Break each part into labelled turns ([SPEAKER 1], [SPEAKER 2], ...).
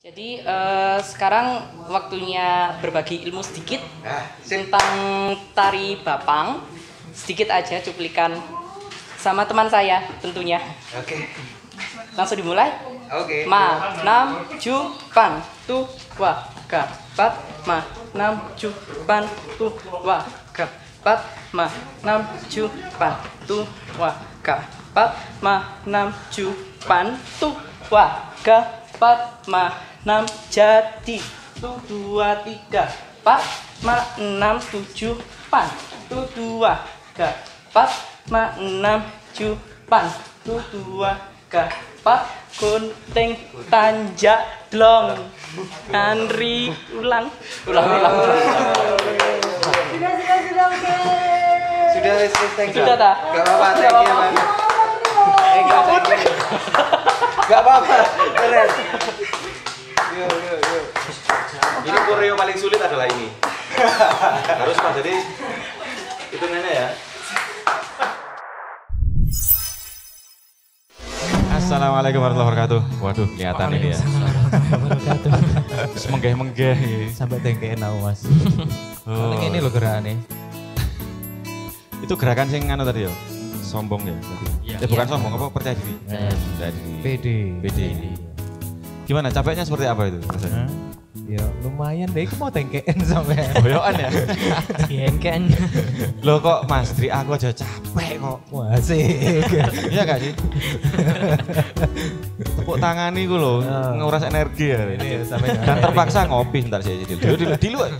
[SPEAKER 1] Jadi sekarang waktunya berbagi ilmu sedikit tentang tari Bapang. Sedikit aja cuplikan sama teman saya tentunya.
[SPEAKER 2] Oke.
[SPEAKER 1] Langsung dimulai.
[SPEAKER 2] Oke.
[SPEAKER 1] Ma, nam, ju, pan, tu, wa, ga, pat, ma, nam, ju, pan, tu, wa, ga, pat, ma, nam, ju, pan, tu, wa, ga, pat, ma, nam, ju, pan, tu, wa, ga, pat, ma, 6 jadi 1 2 3 4 5 6 7 pan 1 2 3 4 5 6 7 pan 1 2 3 4 gunting tanjak dlong Andri ulang
[SPEAKER 2] Sudah thank you.
[SPEAKER 1] Sudah tak?
[SPEAKER 2] Gak apa-apa, thank you banget. Gak apa-apa, keren. Yuk.
[SPEAKER 3] Ini koreo paling sulit adalah ini. Harus Pak, jadi hitungannya ya. Assalamualaikum warahmatullahi wabarakatuh. Waduh, kelihatan ini ya. Menggeh-menggeh.
[SPEAKER 4] Sampai tengkein aku mas.
[SPEAKER 3] Oh.
[SPEAKER 4] Ini lo gerakannya.
[SPEAKER 3] Itu gerakan sing anu tadi ya. Sombong ya tadi. Bukan sombong, apa percaya diri. Percaya diri. PD. Gimana capeknya seperti apa itu rasanya?
[SPEAKER 4] Ya lumayan deh, aku mau tengkein sampai.
[SPEAKER 3] Boyokan ya?
[SPEAKER 4] Tengkein.
[SPEAKER 3] Loh kok Mas Dri aku aja capek kok.
[SPEAKER 4] Wah sih.
[SPEAKER 3] Iya gak sih? Tepuk tangan nih gue loh, nguras energi ya.
[SPEAKER 4] Ini sampai
[SPEAKER 3] Dan terpaksa ngopi sebentar sih. Di luar.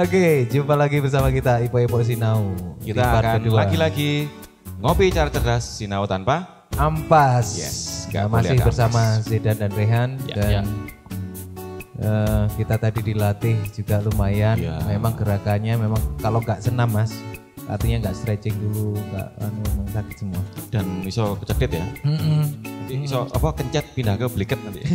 [SPEAKER 4] Oke, jumpa lagi bersama kita Ipo Sinau.
[SPEAKER 3] Kita akan lagi-lagi ngopi cara cerdas, sinau tanpa
[SPEAKER 4] ampas.
[SPEAKER 3] Yes.
[SPEAKER 4] Masih bersama Zedan dan Rehan dan kita tadi dilatih juga lumayan. Memang gerakannya memang kalau nggak senam mas, artinya nggak stretching dulu, nggak memang sakit semua. Dan
[SPEAKER 3] iso kecetit ya. Nanti iso apa kencet pindah ke beliket nanti.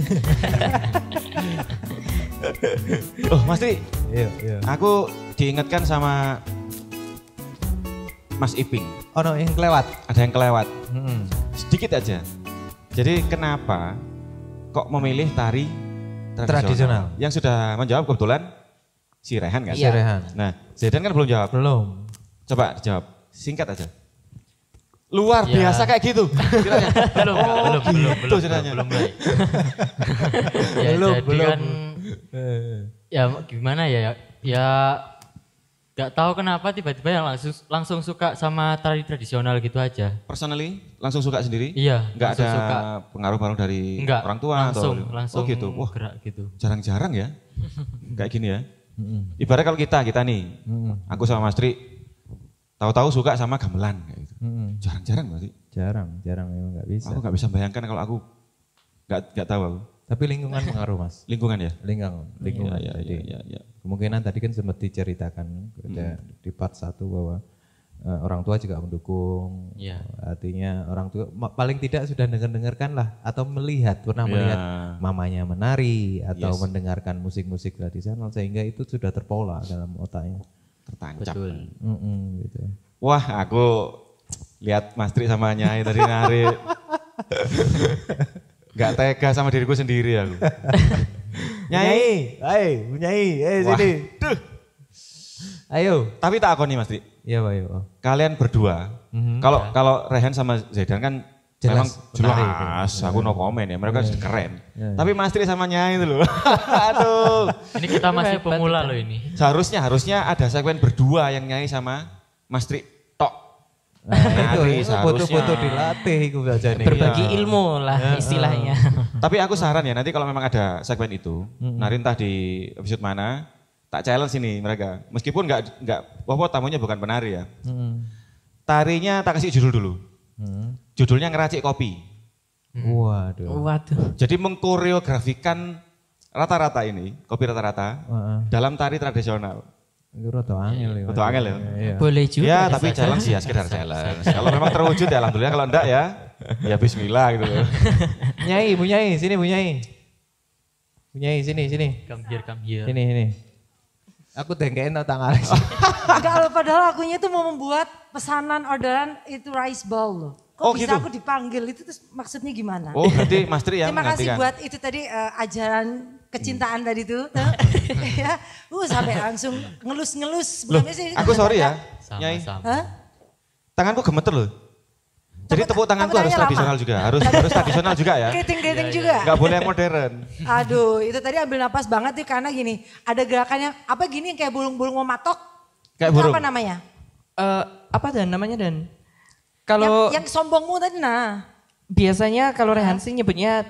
[SPEAKER 3] Oh Mas Tri,
[SPEAKER 4] iya.
[SPEAKER 3] Aku diingatkan sama Mas Iping.
[SPEAKER 4] Oh no, yang kelewat.
[SPEAKER 3] Ada yang kelewat. Sedikit aja. Jadi kenapa kok memilih tari tradisional? Yang sudah menjawab kebetulan si Rehan kan?
[SPEAKER 4] Si Rehan.
[SPEAKER 3] Nah, Zedan kan belum jawab.
[SPEAKER 4] Belum.
[SPEAKER 3] Coba dijawab, singkat aja. Luar biasa kayak gitu.
[SPEAKER 5] Belum.
[SPEAKER 3] Ceritanya.
[SPEAKER 5] Belum. Ya gimana ya? Ya gak tahu kenapa tiba-tiba yang langsung suka sama tari tradisional gitu aja.
[SPEAKER 3] Personally langsung suka sendiri?
[SPEAKER 5] Iya.
[SPEAKER 3] Gak ada pengaruh-pengaruh dari orang tua
[SPEAKER 5] langsung
[SPEAKER 3] oh gitu. Wah,
[SPEAKER 5] gerak gitu.
[SPEAKER 3] Jarang-jarang ya. Kayak gini ya. Ibarat kalau kita nih, aku sama Mas Tri, tahu-tahu suka sama gamelan kayak gitu. Jarang-jarang berarti.
[SPEAKER 4] Jarang memang nggak bisa.
[SPEAKER 3] Aku nggak bisa bayangkan kalau aku nggak tahu aku.
[SPEAKER 4] Tapi lingkungan pengaruh mas.
[SPEAKER 3] Lingkungan ya.
[SPEAKER 4] Lingkungan.
[SPEAKER 3] Iya.
[SPEAKER 4] Kemungkinan tadi kan sempat diceritakan di part 1 bahwa orang tua juga mendukung. Artinya orang tua paling tidak sudah dengarkan lah atau melihat melihat mamanya menari atau mendengarkan musik-musik tradisional sehingga itu sudah terpola dalam otaknya.
[SPEAKER 3] Tertancap.
[SPEAKER 5] Betul.
[SPEAKER 4] Gitu.
[SPEAKER 3] Wah, aku lihat Mas Tri sama Nyai tadi nari. Gak tega sama diriku sendiri aku. Nyai,
[SPEAKER 4] sini.
[SPEAKER 3] Duh.
[SPEAKER 4] Ayo.
[SPEAKER 3] Tapi tak aku nih Mas Tri.
[SPEAKER 4] Iya Pak, ayo.
[SPEAKER 3] Kalian berdua, kalau Rehan sama Zedan kan jelas, aku no komen ya, mereka keren. Tapi Mas Tri sama Nyai itu loh. Aduh.
[SPEAKER 5] Ini kita masih pemula loh ini.
[SPEAKER 3] Harusnya ada segmen berdua yang Nyai sama Mas Tri tok.
[SPEAKER 4] Nah, itu foto-foto dilatih itu saja nih.
[SPEAKER 1] Berbagi ilmu lah istilahnya.
[SPEAKER 3] Tapi aku saran ya nanti kalau memang ada segmen itu, nari entah di episode mana, tak challenge ini mereka. Meskipun nggak, tamunya bukan penari ya. Tarinya tak kasih judul dulu. Judulnya ngeracik kopi.
[SPEAKER 4] Waduh.
[SPEAKER 3] Jadi mengkoreografikan rata-rata ini, kopi rata-rata dalam tari tradisional.
[SPEAKER 4] Itu rada angel
[SPEAKER 3] ya.
[SPEAKER 1] Boleh juga.
[SPEAKER 3] Ya tapi challenge ya sekedar challenge. Kalau memang terwujud ya alhamdulillah, kalau enggak ya bismillah gitu loh.
[SPEAKER 4] Nyai, Bu Nyai, sini Bu Nyai. Bu Nyai sini.
[SPEAKER 5] Come here.
[SPEAKER 4] Sini. Aku tengkein tau tangan.
[SPEAKER 6] Enggak loh, padahal akunya itu mau membuat pesanan orderan itu rice bowl loh.
[SPEAKER 3] Oh,
[SPEAKER 6] bisa
[SPEAKER 3] gitu?
[SPEAKER 6] aku dipanggil itu terus maksudnya gimana?
[SPEAKER 3] Oh berarti Mas Tri yang
[SPEAKER 6] Terima kasih
[SPEAKER 3] menggantikan.
[SPEAKER 6] buat itu tadi ajaran kecintaan tadi tuh. Ya, sampai langsung ngelus-ngelus.
[SPEAKER 3] Loh,
[SPEAKER 6] Bukannya sih-
[SPEAKER 3] aku sorry ya, Nyai.
[SPEAKER 5] Sama-sama.
[SPEAKER 6] Hah?
[SPEAKER 3] Tanganku gemeter loh. Jadi tepuk tanganku harus
[SPEAKER 6] tangannya
[SPEAKER 3] tradisional
[SPEAKER 6] lama.
[SPEAKER 3] juga, harus tradisional juga ya.
[SPEAKER 6] Keriting-keriting juga.
[SPEAKER 3] Enggak boleh yang modern.
[SPEAKER 6] Aduh, itu tadi ambil napas banget tuh karena gini, ada gerakannya apa gini yang kayak bulung-bulung mau matok.
[SPEAKER 3] Kayak
[SPEAKER 6] Itu
[SPEAKER 3] burung.
[SPEAKER 6] apa namanya?
[SPEAKER 1] Apa Dan namanya Dan? Kalau
[SPEAKER 6] Yang sombongmu tadi nah.
[SPEAKER 1] biasanya kalau Rehan sih nyebutnya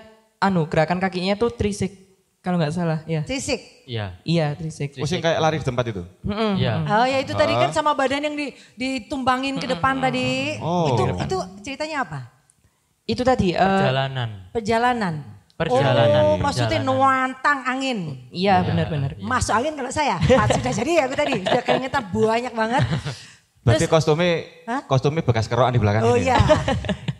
[SPEAKER 1] gerakan kakinya tuh trisik kalau nggak salah ya.
[SPEAKER 6] Sisik.
[SPEAKER 5] Iya.
[SPEAKER 1] Iya trisik.
[SPEAKER 3] Pusing kayak lari di tempat itu.
[SPEAKER 5] Iya.
[SPEAKER 6] Oh ya itu tadi kan sama badan yang ditumbangin ke depan tadi.
[SPEAKER 3] Oh.
[SPEAKER 6] Itu ceritanya apa?
[SPEAKER 1] Itu tadi
[SPEAKER 5] Perjalanan.
[SPEAKER 6] Perjalanan.
[SPEAKER 5] Perjalanan.
[SPEAKER 6] Oh, maksudnya nuantang angin.
[SPEAKER 1] iya benar-benar.
[SPEAKER 6] Masuk angin kalau saya. Sudah jadi aku tadi. Sudah keringetan banyak banget.
[SPEAKER 3] Berarti
[SPEAKER 6] Terus- Hah?
[SPEAKER 3] kostumnya bekas kerokan di belakang
[SPEAKER 6] Oh
[SPEAKER 3] ini.
[SPEAKER 6] iya.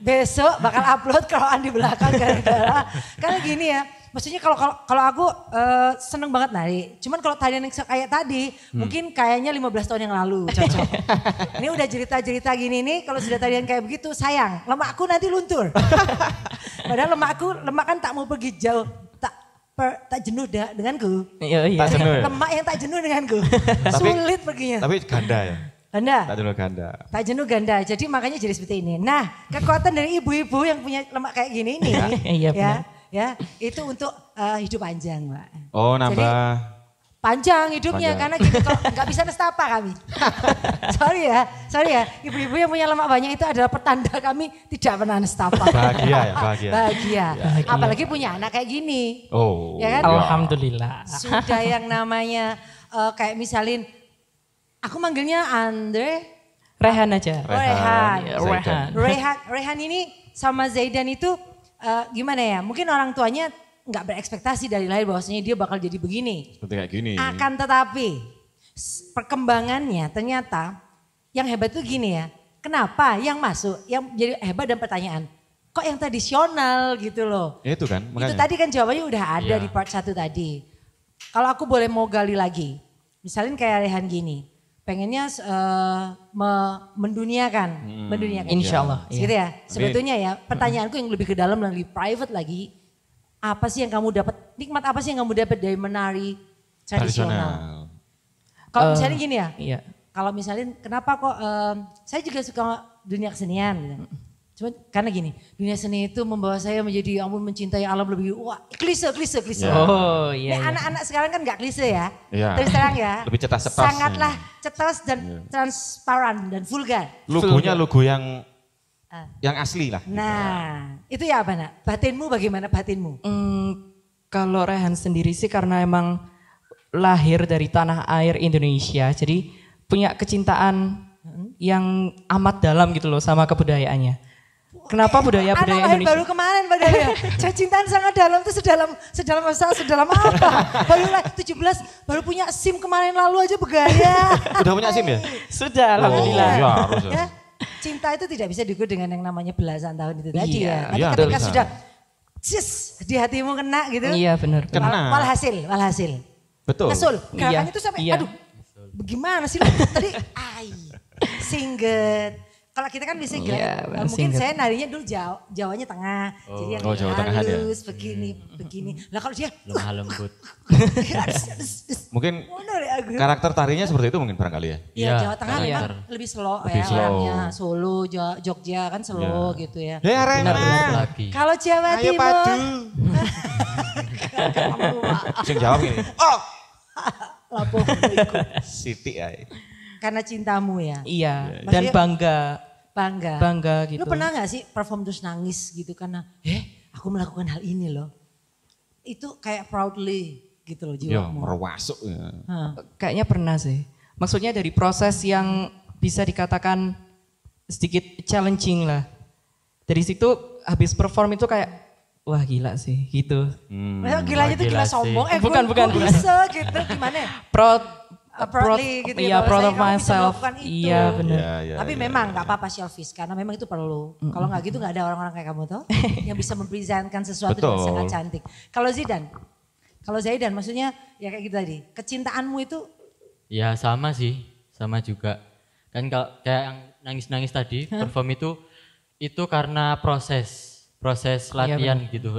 [SPEAKER 6] Besok bakal upload kerokan di belakang gara-gara. Karena gini ya. Maksudnya kalau aku seneng banget nari. Cuman kalau tarian yang kayak tadi mungkin kayaknya 15 tahun yang lalu cocok. Ini udah cerita-cerita gini nih kalau sudah tarian kayak begitu sayang. Lemakku nanti luntur. Padahal lemak kan tak mau pergi jauh. Tak jenuh denganku.
[SPEAKER 1] Iya iya.
[SPEAKER 3] Tak jenuh ya?
[SPEAKER 6] Lemak yang tak jenuh denganku.
[SPEAKER 3] Tapi-
[SPEAKER 6] Sulit perginya.
[SPEAKER 3] Tapi ganda ya.
[SPEAKER 6] Anda?
[SPEAKER 3] Tak dulu ganda.
[SPEAKER 6] Tak jenuh ganda, jadi makanya jadi seperti ini. Nah, kekuatan dari ibu-ibu yang punya lemak kayak gini ini,
[SPEAKER 1] Iya, benar.
[SPEAKER 6] ya, itu untuk hidup panjang, Mbak.
[SPEAKER 3] Oh
[SPEAKER 6] Jadi,
[SPEAKER 3] nambah.
[SPEAKER 6] panjang hidupnya
[SPEAKER 3] Panjang.
[SPEAKER 6] karena gitu kalau nggak bisa nestapa kami. sorry ya, ibu-ibu yang punya lemak banyak itu adalah pertanda kami tidak pernah nestapa.
[SPEAKER 3] Bahagia ya, bahagia.
[SPEAKER 6] Bahagia. Apalagi punya anak kayak gini.
[SPEAKER 3] Oh.
[SPEAKER 6] Ya kan?
[SPEAKER 1] Alhamdulillah.
[SPEAKER 6] Sudah yang namanya kayak misalin, aku manggilnya Andre.
[SPEAKER 1] Rehan aja.
[SPEAKER 6] Rehan.
[SPEAKER 1] Iya, Rehan.
[SPEAKER 6] Rehan ini sama Zaidan itu gimana ya? Mungkin orang tuanya nggak berekspektasi dari lahir bahwasanya dia bakal jadi begini.
[SPEAKER 3] Seperti kayak gini.
[SPEAKER 6] Akan tetapi perkembangannya ternyata yang hebat tuh gini ya. Kenapa yang masuk, yang jadi hebat dan pertanyaan, kok yang tradisional gitu loh.
[SPEAKER 3] Ya itu kan,
[SPEAKER 6] Itu
[SPEAKER 3] makanya.
[SPEAKER 6] tadi kan jawabannya udah ada
[SPEAKER 5] Iya.
[SPEAKER 6] di part 1 tadi. Kalau aku boleh mau gali lagi, misalnya kayak Rehan gini, pengennya menduniakan.
[SPEAKER 1] Insya Allah, iya.
[SPEAKER 6] Gitu ya. Sebetulnya ya pertanyaanku yang lebih ke dalam dan lebih private lagi, apa sih yang kamu dapat, nikmat apa sih yang kamu dapat dari menari tradisional? Kalau misalnya gini ya,
[SPEAKER 1] Iya.
[SPEAKER 6] kalau misalnya kenapa kok saya juga suka dunia kesenian gitu. Cuma karena gini, dunia seni itu membawa saya menjadi ampun mencintai alam lebih klise.
[SPEAKER 1] Oh
[SPEAKER 6] Ini
[SPEAKER 1] iya. Iya.
[SPEAKER 6] anak-anak sekarang kan gak klise ya.
[SPEAKER 3] Iya.
[SPEAKER 6] Terus terang ya.
[SPEAKER 3] Lebih cetas cetos.
[SPEAKER 6] Sangatlah cetas dan transparan dan vulgar.
[SPEAKER 3] Logonya logo yang asli lah.
[SPEAKER 6] Nah, itu ya apa nak? Batinmu bagaimana batinmu?
[SPEAKER 1] Kalau Rehan sendiri sih karena emang lahir dari tanah air Indonesia, jadi punya kecintaan yang amat dalam gitu loh sama kebudayaannya. Kenapa budaya-budaya
[SPEAKER 6] Anak lahir
[SPEAKER 1] Indonesia?
[SPEAKER 6] baru kemarin padahal ya. Cintaan sangat dalam itu sedalam apa? Baru lah 17, baru punya SIM kemarin lalu aja bergaya.
[SPEAKER 3] Udah punya SIM ya?
[SPEAKER 1] Sudah,
[SPEAKER 3] Oh,
[SPEAKER 1] alhamdulillah.
[SPEAKER 3] iya harus ya.
[SPEAKER 6] Ya, cinta itu tidak bisa diukur dengan yang namanya belasan tahun itu tadi
[SPEAKER 1] Iya,
[SPEAKER 6] ya. Tapi
[SPEAKER 3] iya,
[SPEAKER 6] ketika
[SPEAKER 3] betul.
[SPEAKER 6] sudah di hatimu kena gitu.
[SPEAKER 1] Iya benar.
[SPEAKER 3] Kena.
[SPEAKER 6] Walhasil.
[SPEAKER 3] Betul.
[SPEAKER 6] Kesul. Gerakannya
[SPEAKER 1] Iya,
[SPEAKER 6] tuh sampai
[SPEAKER 1] iya.
[SPEAKER 6] aduh. Bagaimana sih lu tadi? Singget. Kalau kita kan bisa
[SPEAKER 1] Iya, benar,
[SPEAKER 6] mungkin
[SPEAKER 1] singget.
[SPEAKER 6] saya narinya dulu Jawanya tengah. Jadi yang
[SPEAKER 3] Oh, Jawa Tengah dia.
[SPEAKER 6] halus begini. Lah kalau dia
[SPEAKER 5] Lemah lembut.
[SPEAKER 3] Mungkin
[SPEAKER 6] ngono deh aku.
[SPEAKER 3] karakter tarinya seperti itu mungkin barangkali ya.
[SPEAKER 6] Iya,
[SPEAKER 5] Iya,
[SPEAKER 6] Jawa Tengah memang
[SPEAKER 5] karakter.
[SPEAKER 6] lebih slow
[SPEAKER 3] Lebih
[SPEAKER 6] ya
[SPEAKER 3] slow.
[SPEAKER 6] orangnya. Solo, Jogja kan slow gitu ya.
[SPEAKER 3] Hei Arema.
[SPEAKER 5] Lagi.
[SPEAKER 6] Kalau Jawa
[SPEAKER 3] Ayo
[SPEAKER 6] Timur,
[SPEAKER 3] padu. Sing jawab gini. Oh.
[SPEAKER 6] lapo
[SPEAKER 3] Siti ay.
[SPEAKER 6] karena cintamu ya.
[SPEAKER 1] Iya, dan
[SPEAKER 6] Maksudnya-
[SPEAKER 1] bangga
[SPEAKER 6] Bangga.
[SPEAKER 1] gitu.
[SPEAKER 6] Lu pernah gak sih perform terus nangis gitu karena, aku melakukan hal ini loh. Itu kayak proudly gitu loh
[SPEAKER 3] Ya,
[SPEAKER 6] jiwamu.
[SPEAKER 3] merwasuk ya.
[SPEAKER 6] Hah.
[SPEAKER 1] Kayaknya pernah sih. Maksudnya dari proses yang bisa dikatakan sedikit challenging lah. Dari situ habis perform itu kayak wah gila sih gitu.
[SPEAKER 6] Nah, gilanya tuh gila
[SPEAKER 5] gila sih.
[SPEAKER 6] sombong.
[SPEAKER 1] Bukan,
[SPEAKER 6] gua
[SPEAKER 1] bukan.
[SPEAKER 6] bisa gitu gimana ya?
[SPEAKER 1] Proud
[SPEAKER 6] Proudly gitu ya,
[SPEAKER 1] iya, proud of
[SPEAKER 6] bahwasanya kamu bisa
[SPEAKER 1] myself.
[SPEAKER 6] melakukan itu.
[SPEAKER 1] Iya benar.
[SPEAKER 3] Ya, ya,
[SPEAKER 6] Tapi
[SPEAKER 3] ya,
[SPEAKER 6] memang
[SPEAKER 3] ya.
[SPEAKER 6] nggak apa-apa selfish karena memang itu perlu. Kalau nggak gitu nggak ada orang-orang kayak kamu tuh yang bisa mempresentkan sesuatu dengan
[SPEAKER 3] Betul.
[SPEAKER 6] sangat cantik. Kalau Zaidan maksudnya ya kayak gitu tadi. Kecintaanmu itu
[SPEAKER 5] Ya sama sih, sama juga. Kan kalau kayak yang nangis-nangis tadi, perform Itu karena proses latihan gitu.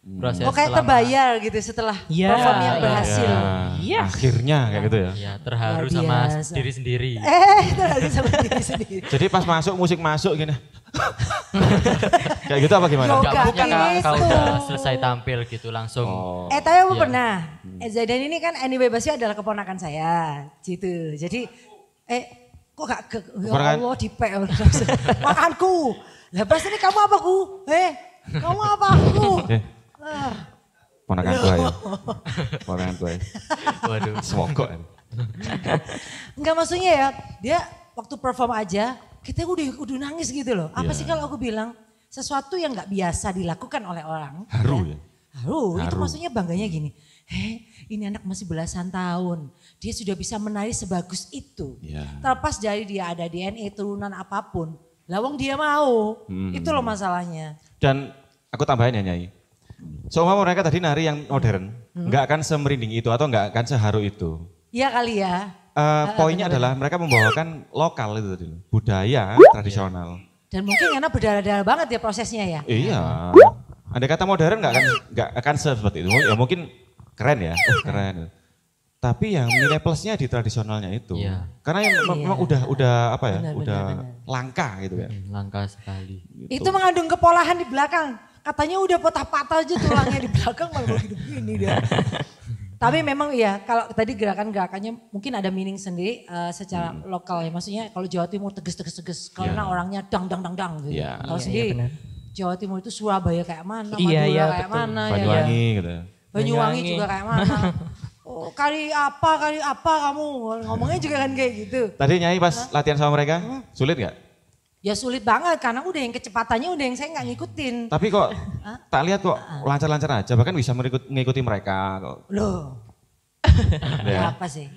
[SPEAKER 5] Proses
[SPEAKER 6] Oh kayak terbayar gitu setelah
[SPEAKER 7] Iya,
[SPEAKER 6] perform yang
[SPEAKER 7] iya.
[SPEAKER 6] berhasil.
[SPEAKER 7] Iya.
[SPEAKER 3] Akhirnya kayak gitu ya.
[SPEAKER 5] Ya terharu
[SPEAKER 6] Luar
[SPEAKER 5] sama
[SPEAKER 6] biasa.
[SPEAKER 5] diri sendiri.
[SPEAKER 6] Terlalu sama diri sendiri.
[SPEAKER 3] Jadi pas masuk musik masuk gini. Kayak gitu apa gimana?
[SPEAKER 6] Yoga.
[SPEAKER 5] Enggak bukan
[SPEAKER 6] gitu.
[SPEAKER 5] kalau udah selesai tampil gitu langsung.
[SPEAKER 6] Tapi aku
[SPEAKER 5] Iya.
[SPEAKER 6] pernah. Zaidan ini kan anyway Basri adalah keponakan saya. Gitu. Jadi kok gak ke ya
[SPEAKER 3] Keponakan?
[SPEAKER 6] Allah dipek makanku. Lah pas ini kamu apa ku? Kamu apa aku?
[SPEAKER 3] Ponakan tua ya. Ponakan tua ya.
[SPEAKER 5] Waduh.
[SPEAKER 3] Semogok.
[SPEAKER 6] Enggak maksudnya ya, dia waktu perform aja kita udah nangis gitu loh. Apa sih kalau aku bilang sesuatu yang nggak biasa dilakukan oleh orang.
[SPEAKER 3] Haru ya?
[SPEAKER 6] Haru, itu
[SPEAKER 3] Haru.
[SPEAKER 6] maksudnya bangganya gini. Ini anak masih belasan tahun, dia sudah bisa menari sebagus itu.
[SPEAKER 3] Iya.
[SPEAKER 6] Terlepas dari dia ada DNA turunan apapun, lawang dia mau. Itu loh masalahnya.
[SPEAKER 3] Dan aku tambahin ya Nyai. Seumpama mereka tadi nari yang modern, nggak akan semerinding itu atau nggak akan seharu itu.
[SPEAKER 6] Iya kali ya.
[SPEAKER 3] Poinnya adalah mereka membawakan lokal itu tadi, budaya tradisional.
[SPEAKER 6] Dan mungkin karena berdarah-darah banget ya prosesnya ya.
[SPEAKER 3] Iya. Andai kata modern nggak akan seperti itu. Ya mungkin keren ya, keren. Tapi yang nilai plusnya di tradisionalnya itu.
[SPEAKER 5] Iya.
[SPEAKER 3] Karena yang memang udah apa ya,
[SPEAKER 6] Benar,
[SPEAKER 3] udah
[SPEAKER 6] benar.
[SPEAKER 3] langka gitu kan.
[SPEAKER 5] Langka sekali.
[SPEAKER 6] Itu mengandung kepolahan di belakang. Katanya udah patah-patah aja tulangnya di belakang malah hidup gini dia. Tapi memang ya kalau tadi gerakan-gerakannya mungkin ada meaning sendiri secara lokal ya. Maksudnya kalau Jawa Timur tegas-tegas karena orangnya dang gitu.
[SPEAKER 3] Iya.
[SPEAKER 6] Tahu
[SPEAKER 7] Iya,
[SPEAKER 6] sendiri.
[SPEAKER 7] benar.
[SPEAKER 6] Jawa Timur itu Surabaya kayak mana,
[SPEAKER 7] Iya,
[SPEAKER 6] Madura
[SPEAKER 7] iya,
[SPEAKER 6] kayak
[SPEAKER 7] betul.
[SPEAKER 6] mana
[SPEAKER 3] Banyuwangi
[SPEAKER 6] ya.
[SPEAKER 3] gitu.
[SPEAKER 6] Banyuwangi
[SPEAKER 7] Banyuwangi.
[SPEAKER 6] juga kayak mana. Oh, kali apa kamu ngomongnya juga kan kayak gitu.
[SPEAKER 3] Tadi Nyai pas latihan sama mereka, sulit nggak?
[SPEAKER 6] Ya sulit banget karena udah yang kecepatannya udah yang saya nggak ngikutin.
[SPEAKER 3] Tapi kok tak lihat kok lancar-lancar aja, bahkan bisa mengikuti mereka kok.
[SPEAKER 6] Loh,
[SPEAKER 3] Ya.
[SPEAKER 6] apa sih?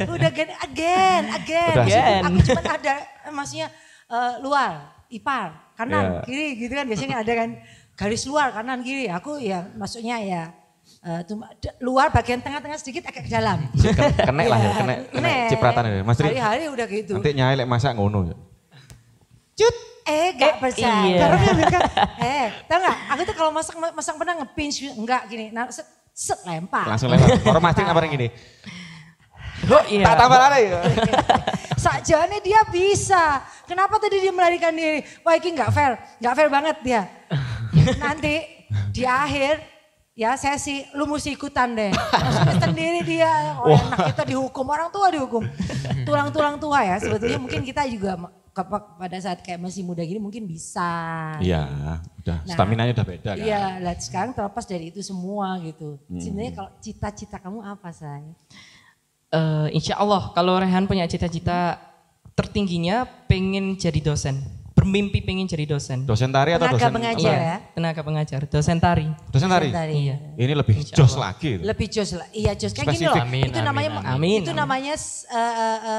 [SPEAKER 6] Udah again.
[SPEAKER 3] Udah.
[SPEAKER 7] Again.
[SPEAKER 6] Aku cuma ada maksudnya luar, ipar, kanan,
[SPEAKER 3] Iya.
[SPEAKER 6] kiri gitu kan biasanya ada kan garis luar kanan kiri. Aku ya maksudnya ya luar bagian tengah-tengah sedikit agak ke dalam.
[SPEAKER 3] Kenek lah ya, kenek cipratan ya. Mas Tri,
[SPEAKER 6] Hari-hari udah gitu.
[SPEAKER 3] nanti Nyai lek masak ngono ya.
[SPEAKER 6] Cut, gak percaya.
[SPEAKER 7] iya.
[SPEAKER 6] Baru dia bilang, tau gak? Aku tuh kalau masak pernah nge-pinch, enggak gini, nah, set lempar.
[SPEAKER 3] Langsung lewat. Orang Mas Tri apa yang gini?
[SPEAKER 7] Oh iya.
[SPEAKER 3] Tak tambah lagi.
[SPEAKER 6] Sakjane dia bisa. Kenapa tadi dia melarikan diri? Wah ini gak fair banget dia. Nanti di akhir ya sesi lu mesti ikutan deh. Maksudnya sendiri dia, anak kita dihukum, orang tua dihukum. Tulang-tulang tua ya sebetulnya mungkin kita juga pada saat kayak masih muda gini mungkin bisa.
[SPEAKER 3] Iya, udah
[SPEAKER 6] Nah,
[SPEAKER 3] stamina-nya udah beda kan.
[SPEAKER 6] Iya, lihat sekarang terlepas dari itu semua gitu. Sebenarnya kalau cita-cita kamu apa, Say?
[SPEAKER 7] Insya Allah kalau Rehan punya cita-cita tertingginya pengen jadi dosen. Bermimpi pengen jadi dosen.
[SPEAKER 3] Dosen tari atau
[SPEAKER 6] Tenaga
[SPEAKER 3] dosen
[SPEAKER 6] pengajar ya?
[SPEAKER 7] Tenaga pengajar, dosen tari.
[SPEAKER 3] Dosen tari.
[SPEAKER 7] Iya.
[SPEAKER 3] Ini lebih
[SPEAKER 7] Insya
[SPEAKER 3] jos
[SPEAKER 7] Allah.
[SPEAKER 3] lagi.
[SPEAKER 6] Lebih jos lah. Iya jos kayak gini loh.
[SPEAKER 3] Spesifik.
[SPEAKER 5] Amin,
[SPEAKER 6] itu
[SPEAKER 5] amin,
[SPEAKER 6] namanya
[SPEAKER 7] amin.
[SPEAKER 6] itu namanya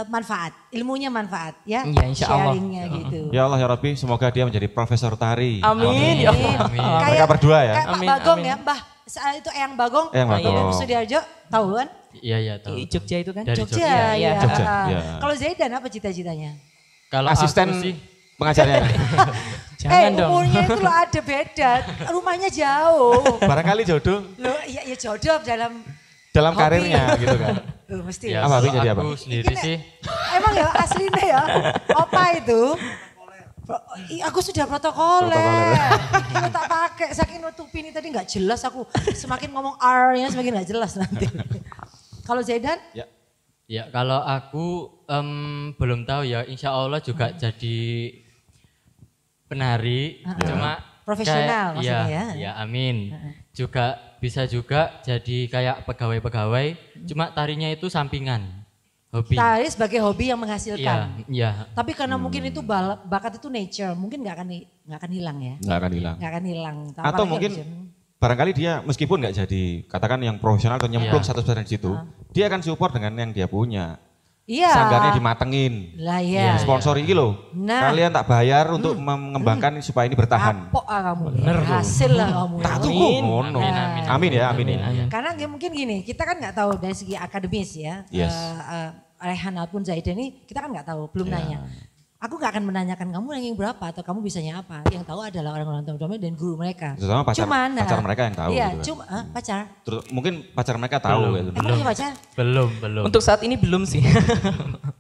[SPEAKER 6] manfaat. Ilmunya manfaat ya.
[SPEAKER 7] Iya, insya Allah.
[SPEAKER 6] Sharingnya gitu.
[SPEAKER 3] Ya Allah ya Rabbi, semoga dia menjadi profesor tari.
[SPEAKER 7] Amin. Ya Allah.
[SPEAKER 5] Amin.
[SPEAKER 3] Mereka berdua ya.
[SPEAKER 6] Kayak Pak
[SPEAKER 7] Amin,
[SPEAKER 6] Bagong
[SPEAKER 7] amin.
[SPEAKER 6] ya, Mbah. Saat itu Eyang Bagong.
[SPEAKER 3] Eyang Bagong.
[SPEAKER 6] Dari Sudiarjo, tahu kan?
[SPEAKER 5] Iya tahu.
[SPEAKER 7] Di Jogja itu kan?
[SPEAKER 5] Dari
[SPEAKER 6] Jogja.
[SPEAKER 7] Iya.
[SPEAKER 6] Ya.
[SPEAKER 3] Jogja, iya.
[SPEAKER 6] Kalau Zaidan apa cita-citanya?
[SPEAKER 5] Kalau
[SPEAKER 3] Asisten
[SPEAKER 5] aku sih
[SPEAKER 3] pengajarnya.
[SPEAKER 7] Jangan dong.
[SPEAKER 6] Umurnya itu loh ada beda. Rumahnya jauh.
[SPEAKER 3] Barangkali jodoh
[SPEAKER 6] Loh, ya jodoh
[SPEAKER 3] dalam
[SPEAKER 6] Hobi.
[SPEAKER 3] karirnya gitu kan.
[SPEAKER 6] mesti.
[SPEAKER 5] ya
[SPEAKER 3] Apa,
[SPEAKER 5] kalau
[SPEAKER 3] Abi, jadi
[SPEAKER 5] aku
[SPEAKER 3] apa?
[SPEAKER 5] sendiri sih
[SPEAKER 6] Emang ya aslinya ya. Apa itu? Aku sudah protokoler. Aku tak pakai saking nutupi ini tadi nggak jelas aku. Semakin ngomong R-nya semakin nggak jelas nanti. Kalau Zaidan?
[SPEAKER 5] ya kalau aku belum tahu ya insya Allah juga jadi penari cuma
[SPEAKER 6] Profesional maksudnya ya.
[SPEAKER 5] Ya amin. Juga bisa juga jadi kayak pegawai-pegawai cuma tarinya itu sampingan hobi.
[SPEAKER 6] Tari sebagai hobi yang menghasilkan.
[SPEAKER 5] Iya.
[SPEAKER 6] Tapi karena mungkin itu bakat itu nature, mungkin nggak akan hilang ya.
[SPEAKER 3] Nggak akan hilang.
[SPEAKER 6] Nggak akan hilang.
[SPEAKER 3] Atau
[SPEAKER 6] Apalagi
[SPEAKER 3] mungkin
[SPEAKER 6] kalau-
[SPEAKER 3] barangkali dia meskipun nggak jadi katakan yang profesional atau nyemplung 100% di situ, dia akan support dengan yang dia punya.
[SPEAKER 6] Iya.
[SPEAKER 3] Sanggarnya dimatengin.
[SPEAKER 6] Lah ya.
[SPEAKER 3] Sponsori iki loh.
[SPEAKER 6] Nah.
[SPEAKER 3] Kalian tak bayar untuk mengembangkan supaya ini bertahan.
[SPEAKER 6] Kapok kamu. Berhasil lah kamu.
[SPEAKER 3] Tak
[SPEAKER 6] ya.
[SPEAKER 3] tuku ngono.
[SPEAKER 5] Amin,
[SPEAKER 3] Amin ya, amin ya.
[SPEAKER 6] Karena mungkin gini, kita kan nggak tahu dari segi akademis ya.
[SPEAKER 3] Yes.
[SPEAKER 6] Rehan ataupun Zaidan ini kita kan nggak tahu, belum
[SPEAKER 3] Ya.
[SPEAKER 6] nanya. Aku nggak akan menanyakan kamu ranking berapa atau kamu bisanya apa. Yang tahu adalah orang-orang tua dan guru mereka.
[SPEAKER 3] Terutama pacar mereka yang tahu
[SPEAKER 6] Iya,
[SPEAKER 3] gitu
[SPEAKER 6] cuma pacar.
[SPEAKER 3] Mungkin pacar mereka tahu gitu.
[SPEAKER 6] Emang punya pacar?
[SPEAKER 5] Belum.
[SPEAKER 7] Untuk saat ini belum sih.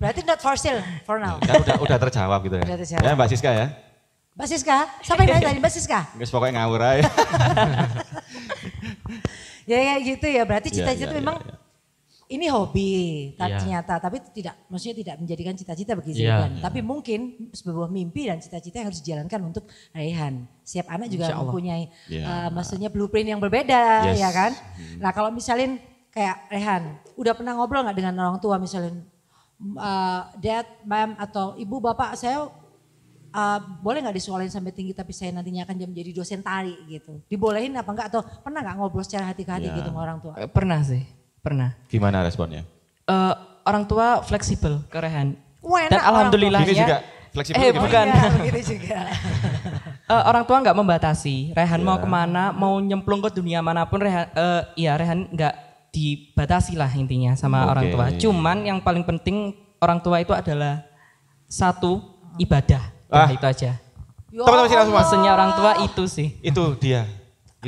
[SPEAKER 6] Berarti not for sale for now.
[SPEAKER 3] Kan udah terjawab gitu ya.
[SPEAKER 6] Udah terjawab.
[SPEAKER 3] Ya Mbak Siska ya.
[SPEAKER 6] Mbak Siska, siapa yang nanya tadi Mbak Siska?
[SPEAKER 3] Guys pokoknya ngawur aja.
[SPEAKER 6] Ya gitu ya, berarti cita-cita
[SPEAKER 3] Iya,
[SPEAKER 6] memang ini hobi ternyata, tapi maksudnya tidak menjadikan cita-cita bagi Zaidan. Tapi mungkin sebuah mimpi dan cita-cita yang harus dijalankan untuk Raihan. Setiap anak juga mempunyai maksudnya blueprint yang berbeda, ya kan? Nah kalau misalnya kayak Raihan, udah pernah ngobrol nggak dengan orang tua misalnya, dad, mom atau ibu, bapak saya boleh nggak disualin sampai tinggi tapi saya nantinya akan menjadi dosen tari gitu. Dibolehin apa enggak atau pernah nggak ngobrol secara hati ke hati gitu sama orang tua?
[SPEAKER 7] Pernah sih. Pernah.
[SPEAKER 3] Gimana responnya?
[SPEAKER 7] Orang tua fleksibel ke Rehan.
[SPEAKER 6] Wah,
[SPEAKER 7] dan alhamdulillahnya.
[SPEAKER 3] Ini juga fleksibel
[SPEAKER 7] bukan.
[SPEAKER 6] Iya, begitu juga.
[SPEAKER 7] Orang tua nggak membatasi. Rehan mau kemana, mau nyemplung ke dunia manapun, Rehan nggak dibatasi lah intinya sama orang tua. Cuman yang paling penting orang tua itu adalah satu ibadah. Itu aja.
[SPEAKER 3] Teman-teman sini semua.
[SPEAKER 7] Maksudnya orang tua itu sih.
[SPEAKER 3] Itu dia.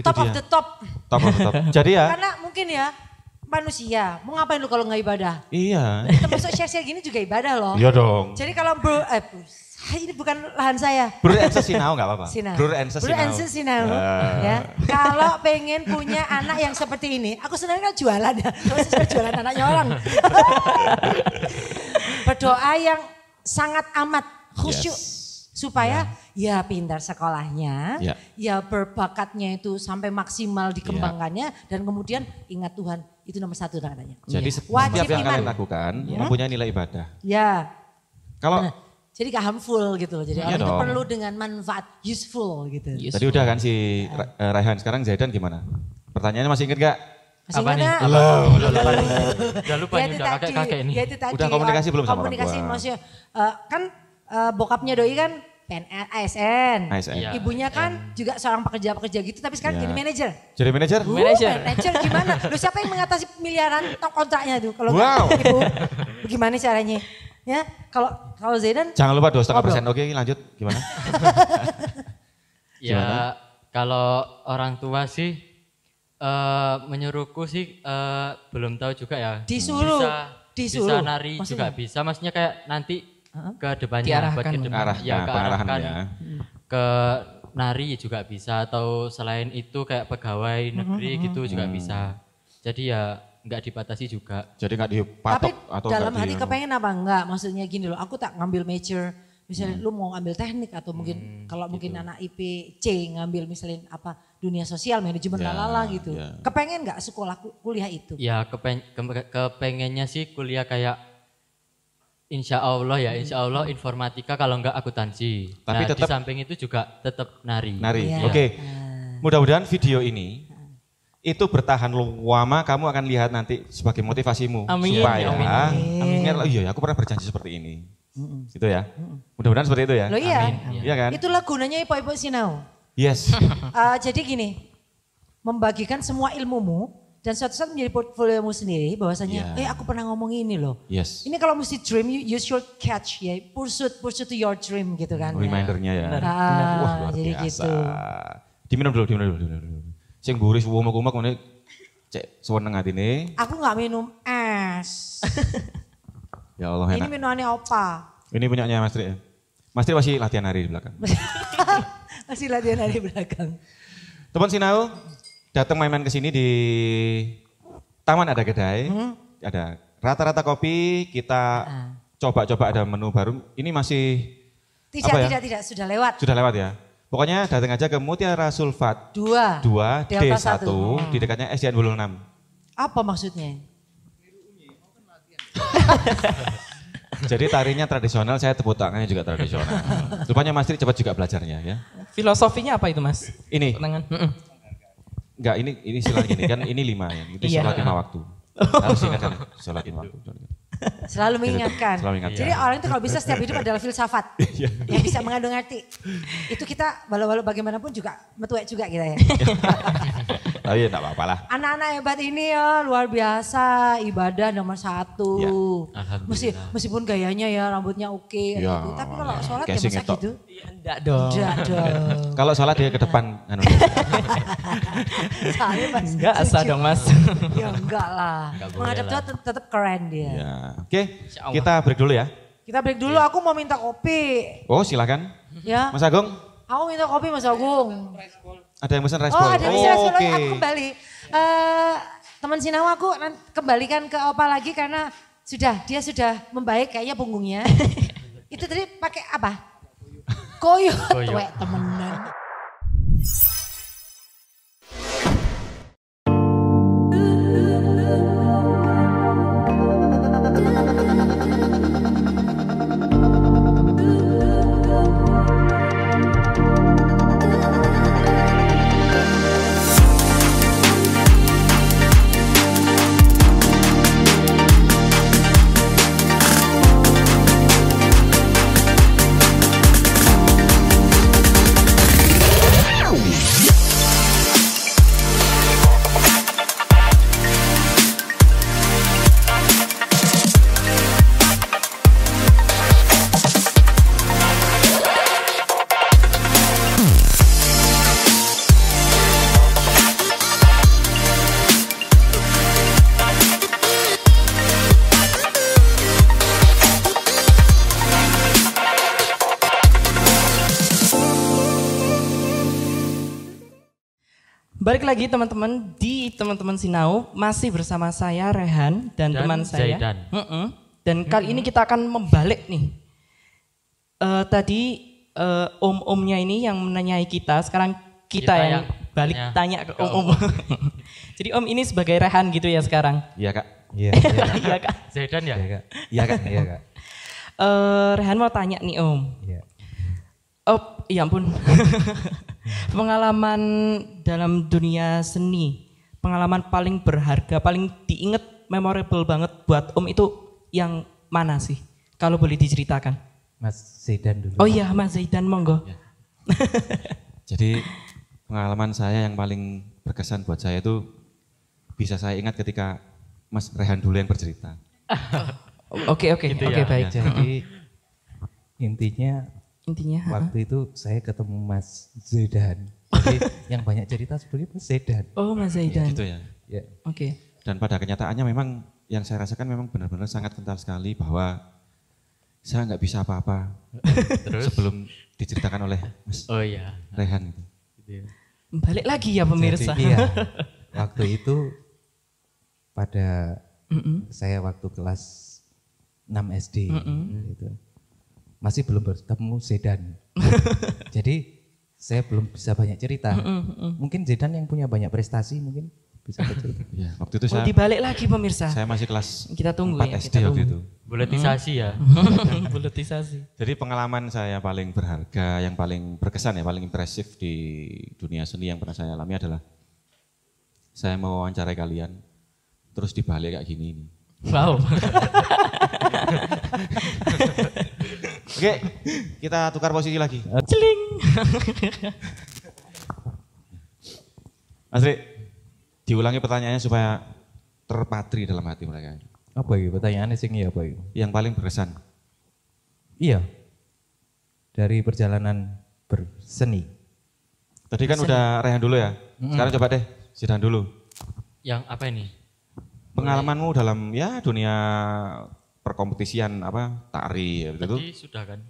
[SPEAKER 6] Top of the top.
[SPEAKER 3] Top of the top. Jadi ya.
[SPEAKER 6] Karena mungkin ya manusia, mau ngapain lu kalau nggak ibadah?
[SPEAKER 3] Iya.
[SPEAKER 6] Termasuk share-share gini juga ibadah loh.
[SPEAKER 3] Iya dong.
[SPEAKER 6] Jadi kalau ini bukan lahan saya.
[SPEAKER 3] Bro and Sinau nggak apa-apa.
[SPEAKER 6] Bro and Sinau. Ya. Kalau pengen punya anak yang seperti ini, aku sebenarnya kan jualan ya. Terus saya jualan anaknya orang. Berdoa yang sangat amat khusyuk. Supaya ya pintar sekolahnya, ya berbakatnya itu sampai maksimal dikembangkannya. Dan kemudian ingat Tuhan, itu nomor satu katanya.
[SPEAKER 3] Jadi setiap yang kalian lakukan mempunyai nilai ibadah.
[SPEAKER 6] Ya.
[SPEAKER 3] Kalau
[SPEAKER 6] jadi gak harmful gitu loh. Jadi orang itu perlu dengan manfaat, useful gitu.
[SPEAKER 3] Tadi udah kan si Raihan, sekarang Zaidan gimana? Pertanyaannya masih inget gak?
[SPEAKER 6] Masih
[SPEAKER 5] apa nih? Udah lupa nih, udah kakek ini.
[SPEAKER 3] Udah komunikasi belum sama orang tua?
[SPEAKER 6] Komunikasi maksudnya, kan bokapnya doi kan ASN. Ibunya kan juga seorang pekerja-pekerja gitu, tapi sekarang jadi manajer.
[SPEAKER 3] Jadi manajer?
[SPEAKER 6] Manajer gimana? Lu siapa yang mengatasi miliaran kontraknya tuh? Kalau ibu, gimana caranya? Ya, kalau Zaidan.
[SPEAKER 3] Jangan lupa 2,5%. Oke, lanjut gimana?
[SPEAKER 5] Ya, kalau orang tua sih menyuruhku sih belum tahu juga ya.
[SPEAKER 6] Disuruh.
[SPEAKER 5] Bisa nari maksudnya? Juga bisa, maksudnya kayak nanti ke depannya
[SPEAKER 3] pengarahan ya.
[SPEAKER 5] Ke nari juga bisa atau selain itu kayak pegawai negeri gitu juga bisa. Jadi ya nggak dibatasi juga.
[SPEAKER 3] Jadi nggak dipatok atau
[SPEAKER 6] dalam hati kepengen apa enggak? Maksudnya gini loh, aku tak ngambil major misalnya lu mau ambil teknik atau mungkin kalau mungkin anak IPC ngambil misalnya apa dunia sosial manajemen lalala gitu. Kepengen nggak sekolah kuliah itu?
[SPEAKER 5] Ya kepengennya sih kuliah kayak Insya Allah informatika kalau enggak akuntansi. Tapi tetap, di samping itu juga tetap nari.
[SPEAKER 3] Oke. Mudah-mudahan video ini itu bertahan lama, kamu akan lihat nanti sebagai motivasimu.
[SPEAKER 7] Amin.
[SPEAKER 3] Supaya ingat, aku pernah berjanji seperti ini. Gitu ya. Mudah-mudahan seperti itu ya.
[SPEAKER 6] Loh iya.
[SPEAKER 3] Iya kan?
[SPEAKER 6] Itulah gunanya Ipo-Ipo Sinau.
[SPEAKER 3] Yes.
[SPEAKER 6] Jadi gini, membagikan semua ilmumu dan suatu saat menjadi portfoliomu sendiri bahwasanya aku pernah ngomong ini loh.
[SPEAKER 3] Yes.
[SPEAKER 6] Ini kalau mesti dream you should catch ya, pursuit to your dream gitu kan.
[SPEAKER 3] Remindernya ya.
[SPEAKER 6] Wah, luar jadi biasa. Gitu.
[SPEAKER 3] Diminum dulu. Sing buris umek-umek ngene cek seneng atine.
[SPEAKER 6] Aku enggak minum es.
[SPEAKER 3] Ya Allah enak.
[SPEAKER 6] Ini minumannya opa.
[SPEAKER 3] Ini punyanya Mas Tri. Mas Tri masih latihan nari di belakang.
[SPEAKER 6] Masih latihan nari di belakang.
[SPEAKER 3] Teman Sinau, datang main-main ke sini di Taman Ada Kedai. Ada rata-rata kopi, kita coba-coba ada menu baru. Ini masih
[SPEAKER 6] tidak sudah lewat.
[SPEAKER 3] Sudah lewat ya. Pokoknya datang aja ke Mutiara Sulfat
[SPEAKER 6] 2
[SPEAKER 3] D1 di dekatnya SDN 6.
[SPEAKER 6] Apa maksudnya?
[SPEAKER 3] Jadi tarinya tradisional, saya tepuk tangannya juga tradisional. Rupanya Mas Tri cepat juga belajarnya ya.
[SPEAKER 7] Filosofinya apa itu Mas?
[SPEAKER 3] Ini. Enggak, ini sholat gini kan ini 5 ya. Itu sholat 5 waktu. Harus ingatkan sholat 5 waktu.
[SPEAKER 6] Selalu mengingatkan. Jadi orang itu kalau bisa setiap hidup adalah filsafat. Yang bisa mengandung arti. Itu kita walau bagaimanapun juga metuek juga kita ya.
[SPEAKER 3] Oh iya enggak apa-apa lah.
[SPEAKER 6] Anak-anak hebat ini ya luar biasa, ibadah nomor 1.
[SPEAKER 3] Ya,
[SPEAKER 5] alhamdulillah.
[SPEAKER 6] Meskipun gayanya ya rambutnya oke,
[SPEAKER 3] Ya,
[SPEAKER 6] gitu. Tapi kalau sholat ya
[SPEAKER 3] casing
[SPEAKER 6] masa
[SPEAKER 3] ngetok.
[SPEAKER 6] gitu?
[SPEAKER 7] Iya, enggak dong.
[SPEAKER 6] Enggak dong.
[SPEAKER 3] Kalau sholat dia ke depan. anu.
[SPEAKER 6] Soalnya pas
[SPEAKER 7] Enggak asa
[SPEAKER 6] sujud.
[SPEAKER 7] dong mas.
[SPEAKER 6] Ya enggak lah.
[SPEAKER 5] Enggak boleh
[SPEAKER 6] Menghadap
[SPEAKER 5] lah.
[SPEAKER 6] Tuhan tetap keren dia.
[SPEAKER 3] Ya. Oke,
[SPEAKER 7] Allah.
[SPEAKER 3] kita break dulu ya.
[SPEAKER 6] Kita break dulu, aku mau minta kopi.
[SPEAKER 3] Oh silakan.
[SPEAKER 6] Ya,
[SPEAKER 3] Mas Agung,
[SPEAKER 6] aku minta kopi Mas Agung.
[SPEAKER 3] ada yang pesan rice
[SPEAKER 6] Oh
[SPEAKER 3] bowl?
[SPEAKER 6] ada bisa
[SPEAKER 3] oke.
[SPEAKER 6] aku kembali. Teman Sinawa aku kembalikan ke Opa lagi karena dia sudah membaik kayaknya punggungnya. Itu tadi pakai apa? Koyo.
[SPEAKER 5] Koyo.
[SPEAKER 6] Tuwek temenan.
[SPEAKER 7] Balik lagi teman-teman di teman-teman Sinau masih bersama saya Rehan dan teman saya.
[SPEAKER 5] Zaidan.
[SPEAKER 7] Dan kali ini kita akan membalik nih. Tadi om-omnya ini yang menanyai kita, sekarang kita yang balik tanya ke om-om. Jadi om ini sebagai Rehan gitu ya sekarang.
[SPEAKER 3] Iya kak.
[SPEAKER 4] Iya.
[SPEAKER 7] Iya kak.
[SPEAKER 5] Zaidan ya?
[SPEAKER 4] Iya kak.
[SPEAKER 3] Iya kak.
[SPEAKER 4] Iya kak.
[SPEAKER 7] Rehan mau tanya nih om.
[SPEAKER 4] Iya.
[SPEAKER 7] Oh, iya ampun. Pengalaman dalam dunia seni, pengalaman paling berharga, paling diinget, memorable banget buat Om itu yang mana sih? Kalau boleh diceritakan.
[SPEAKER 4] Mas Zaidan dulu.
[SPEAKER 7] Oh iya, Mas Zaidan monggo.
[SPEAKER 3] Jadi pengalaman saya yang paling berkesan buat saya itu bisa saya ingat ketika Mas Rehan dulu yang bercerita.
[SPEAKER 7] Oke,
[SPEAKER 5] Gitu
[SPEAKER 7] oke
[SPEAKER 5] ya.
[SPEAKER 7] baik.
[SPEAKER 4] Jadi intinya
[SPEAKER 7] Intinya,
[SPEAKER 4] waktu itu saya ketemu Mas Zaidan. Jadi yang banyak cerita sebenarnya Mas Zaidan.
[SPEAKER 7] oh Mas Zaidan.
[SPEAKER 3] Gitu ya.
[SPEAKER 4] Ya.
[SPEAKER 7] Oke.
[SPEAKER 3] Dan pada kenyataannya memang yang saya rasakan memang benar-benar sangat kental sekali bahwa saya nggak bisa apa-apa sebelum diceritakan oleh Mas
[SPEAKER 5] Oh iya.
[SPEAKER 3] Rehan. Gitu.
[SPEAKER 5] Gitu ya.
[SPEAKER 7] Balik lagi ya pemirsa.
[SPEAKER 4] Jadi, iya. Waktu itu pada saya waktu kelas 6 SD gitu. Masih belum bertemu Zaidan. Jadi saya belum bisa banyak cerita. Mungkin Zaidan yang punya banyak prestasi mungkin bisa bercerita.
[SPEAKER 3] Ya, waktu itu
[SPEAKER 7] Oh,
[SPEAKER 3] saya
[SPEAKER 7] dibalik lagi pemirsa.
[SPEAKER 3] masih kelas
[SPEAKER 7] Kita tunggu
[SPEAKER 3] 4
[SPEAKER 7] ya,
[SPEAKER 3] SD
[SPEAKER 7] kita
[SPEAKER 3] waktu
[SPEAKER 7] tunggu.
[SPEAKER 3] itu.
[SPEAKER 5] Buletisasi ya?
[SPEAKER 7] Buletisasi.
[SPEAKER 3] Jadi pengalaman saya paling berharga, yang paling berkesan ya, paling impresif di dunia seni yang pernah saya alami adalah saya mau wawancarai kalian, terus dibalik kayak gini ini.
[SPEAKER 5] Wow.
[SPEAKER 3] Oke, kita tukar posisi lagi.
[SPEAKER 7] Celing.
[SPEAKER 3] Mas Rik, diulangi pertanyaannya supaya terpatri dalam hati mereka.
[SPEAKER 4] Apa itu pertanyaannya sing iya apa itu?
[SPEAKER 3] Yang paling berkesan.
[SPEAKER 4] Iya. Dari perjalanan berseni.
[SPEAKER 3] Tadi kan udah Rehan dulu ya. Sekarang coba deh, Zaidan dulu.
[SPEAKER 5] Yang apa ini?
[SPEAKER 3] Pengalamanmu dalam ya dunia perkompetisian apa tari ya, gitu.
[SPEAKER 5] Tadi sudah kan?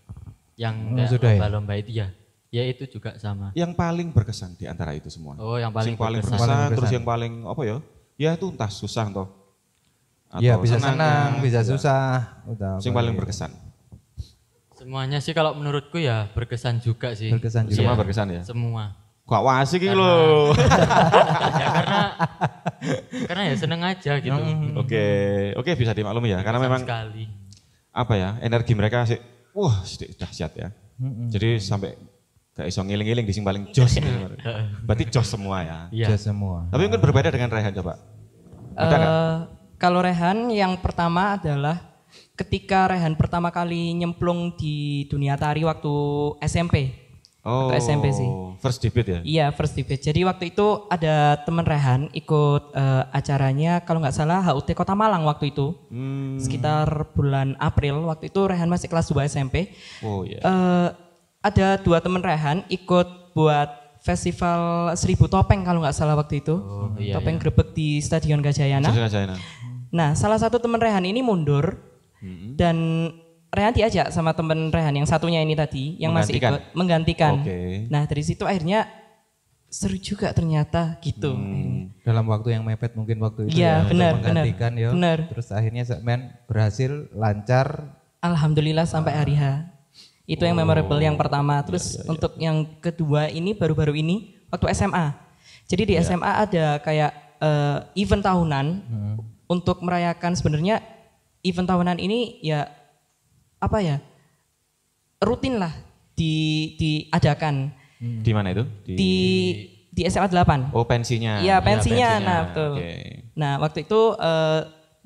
[SPEAKER 5] Yang
[SPEAKER 4] Oh,
[SPEAKER 5] kayak
[SPEAKER 4] sudah ya?
[SPEAKER 5] lomba-lomba itu ya? Ya itu juga sama.
[SPEAKER 3] Yang paling berkesan di antara itu semua.
[SPEAKER 5] Oh yang paling
[SPEAKER 3] Yang paling
[SPEAKER 5] berkesan.
[SPEAKER 3] berkesan,
[SPEAKER 4] Paling
[SPEAKER 3] terus
[SPEAKER 4] berkesan.
[SPEAKER 3] yang paling apa ya? Ya itu entah susah toh.
[SPEAKER 4] Iya
[SPEAKER 3] Atau
[SPEAKER 4] bisa
[SPEAKER 3] senang,
[SPEAKER 4] senang,
[SPEAKER 3] ya.
[SPEAKER 4] bisa
[SPEAKER 3] Iya.
[SPEAKER 4] susah. Udah,
[SPEAKER 3] Yang
[SPEAKER 4] apa
[SPEAKER 3] paling
[SPEAKER 4] ya.
[SPEAKER 3] berkesan.
[SPEAKER 5] Semuanya sih kalau menurutku ya berkesan juga sih.
[SPEAKER 4] Berkesan juga.
[SPEAKER 3] Semua
[SPEAKER 5] Iya,
[SPEAKER 3] berkesan ya.
[SPEAKER 5] Semua.
[SPEAKER 3] Kok wasik iki lho.
[SPEAKER 5] Ya karena ya seneng aja gitu.
[SPEAKER 3] Oke, bisa dimaklumi ya. Karena
[SPEAKER 5] Berkesan
[SPEAKER 3] memang
[SPEAKER 5] sekali.
[SPEAKER 3] apa ya, energi mereka sih, wah dahsyat ya. Jadi sampai gak iso ngiling-ngiling di sing paling jos. Berarti jos semua ya.
[SPEAKER 5] Iya.
[SPEAKER 4] Bisa semua.
[SPEAKER 3] Tapi mungkin berbeda dengan Rehan coba. Ada nggak?
[SPEAKER 7] Kalau Rehan yang pertama adalah ketika Rehan pertama kali nyemplung di dunia tari waktu SMP. Waktu SMP sih.
[SPEAKER 3] First debut ya?
[SPEAKER 7] Iya, first debut. Jadi waktu itu ada teman Rehan ikut acaranya kalau nggak salah HUT Kota Malang waktu itu. Sekitar bulan April, waktu itu Rehan masih kelas 2 SMP.
[SPEAKER 3] Oh iya.
[SPEAKER 7] Ada 2 teman Rehan ikut buat festival 1000 topeng kalau nggak salah waktu itu. Topeng grebek di Stadion Gajayana. Nah, salah satu teman Rehan ini mundur dan Rehan diajak sama temen Rehan yang satunya ini tadi yang masih ikut menggantikan. Nah dari situ akhirnya seru juga ternyata gitu.
[SPEAKER 4] Dalam waktu yang mepet mungkin waktu itu
[SPEAKER 7] ya, benar,
[SPEAKER 4] menggantikan ya.
[SPEAKER 7] Benar.
[SPEAKER 4] Terus akhirnya segmen berhasil lancar.
[SPEAKER 7] Alhamdulillah sampai hari H. Itu yang memorable yang pertama. Terus untuk yang kedua ini baru-baru ini waktu SMA. Jadi di SMA ada kayak event tahunan untuk merayakan sebenarnya event tahunan ini ya apa ya rutin lah diadakan.
[SPEAKER 3] Di mana itu?
[SPEAKER 7] Di SMA 8.
[SPEAKER 3] Oh pensinya.
[SPEAKER 7] Iya pensinya. Nah betul. Nah waktu itu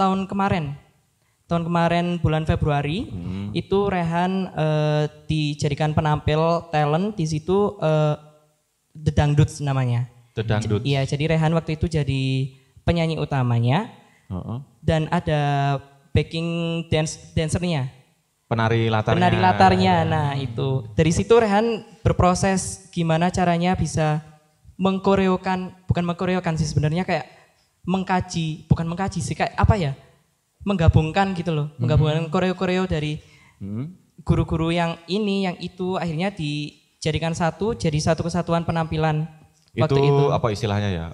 [SPEAKER 7] tahun kemarin bulan Februari itu Rehan dijadikan penampil talent di situ The Dangduts namanya.
[SPEAKER 3] The Dangduts.
[SPEAKER 7] Iya jadi Rehan waktu itu jadi penyanyi utamanya dan ada backing dancernya.
[SPEAKER 3] Penari
[SPEAKER 7] latarnya. Nah itu dari situ Rehan berproses gimana caranya bisa bukan mengkoreokan sih sebenarnya kayak bukan mengkaji sih kayak apa ya menggabungkan gitu loh, menggabungkan koreo dari guru-guru yang ini yang itu akhirnya dijadikan jadi satu kesatuan penampilan waktu itu.
[SPEAKER 3] Apa istilahnya ya?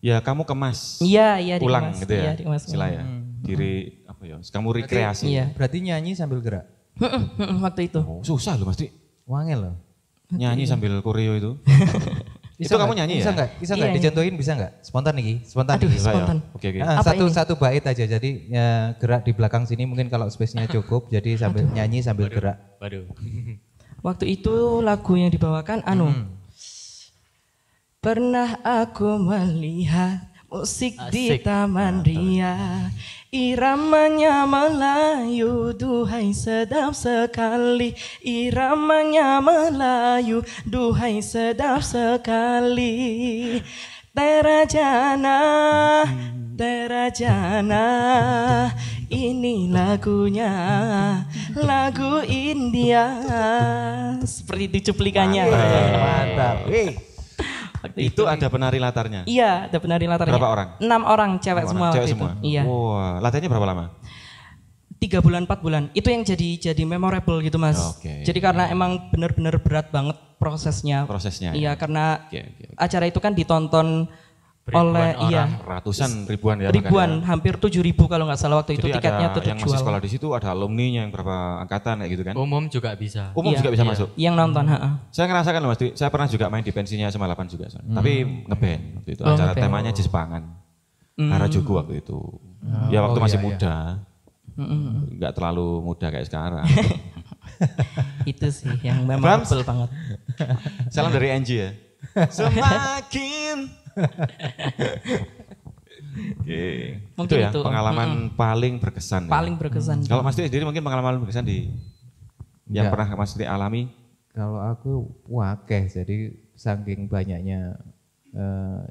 [SPEAKER 3] Ya kamu kemas.
[SPEAKER 7] Iya
[SPEAKER 3] ulang
[SPEAKER 7] dikemas,
[SPEAKER 3] gitu ya.
[SPEAKER 7] Dikemas.
[SPEAKER 3] Istilahnya. Apa ya? Kamu rekreasi.
[SPEAKER 4] Iya. Berarti nyanyi sambil gerak.
[SPEAKER 7] Waktu itu.
[SPEAKER 3] Oh, susah loh Mas Dik.
[SPEAKER 4] Wangel loh.
[SPEAKER 3] Nyanyi sambil koreo itu. Itu kamu nyanyi
[SPEAKER 4] bisa
[SPEAKER 3] ya?
[SPEAKER 4] Bisa nggak dicontohin bisa nggak? Spontan nih.
[SPEAKER 7] Aduh, spontan.
[SPEAKER 3] Oke.
[SPEAKER 4] Satu bait aja jadi ya, gerak di belakang sini mungkin kalau space-nya cukup jadi sambil nyanyi sambil gerak.
[SPEAKER 5] Waduh.
[SPEAKER 7] Waktu itu lagu yang dibawakan Pernah aku melihat musik di Taman Ria, iramanya Melayu, duhai sedap sekali. Iramanya Melayu, duhai sedap sekali. Terajana, ini lagunya, lagu India. Seperti itu cuplikannya.
[SPEAKER 4] Mantap.
[SPEAKER 3] Itu ada penari latarnya?
[SPEAKER 7] Iya, ada penari latarnya.
[SPEAKER 3] Berapa orang?
[SPEAKER 7] 6 orang, cewek semua.
[SPEAKER 3] Cewek
[SPEAKER 7] waktu
[SPEAKER 3] semua?
[SPEAKER 7] Itu. Iya.
[SPEAKER 3] Wah, latihannya berapa lama?
[SPEAKER 7] 3 bulan, 4 bulan. Itu yang jadi memorable gitu Mas. Jadi karena emang benar-benar berat banget prosesnya. Iya, karena acara itu kan ditonton oleh
[SPEAKER 3] ratusan ribuan ya.
[SPEAKER 7] Hampir 7.000 kalau nggak salah waktu itu tiketnya tutup
[SPEAKER 3] yang masih sekolah di situ ada alumninya yang berapa angkatan kayak gitu kan.
[SPEAKER 5] Umum juga bisa.
[SPEAKER 3] Juga bisa masuk.
[SPEAKER 7] Yang nonton,
[SPEAKER 3] Saya ngerasakan loh Mas, saya pernah juga main di pensinya SMA 8 juga. Tapi ngeband waktu itu. Acara temanya Jespangan. Harajuku waktu itu. Ya waktu masih muda. Enggak terlalu muda kayak sekarang.
[SPEAKER 7] Itu sih yang memorable banget.
[SPEAKER 3] Salam dari Angie ya. Semakin
[SPEAKER 7] Mungkin
[SPEAKER 3] itu ya pengalaman paling berkesan.
[SPEAKER 7] Paling berkesan.
[SPEAKER 3] Kalau Mas Tri sendiri mungkin pengalaman berkesan yang pernah Mas Tri alami?
[SPEAKER 4] Kalau aku wakeh, jadi saking banyaknya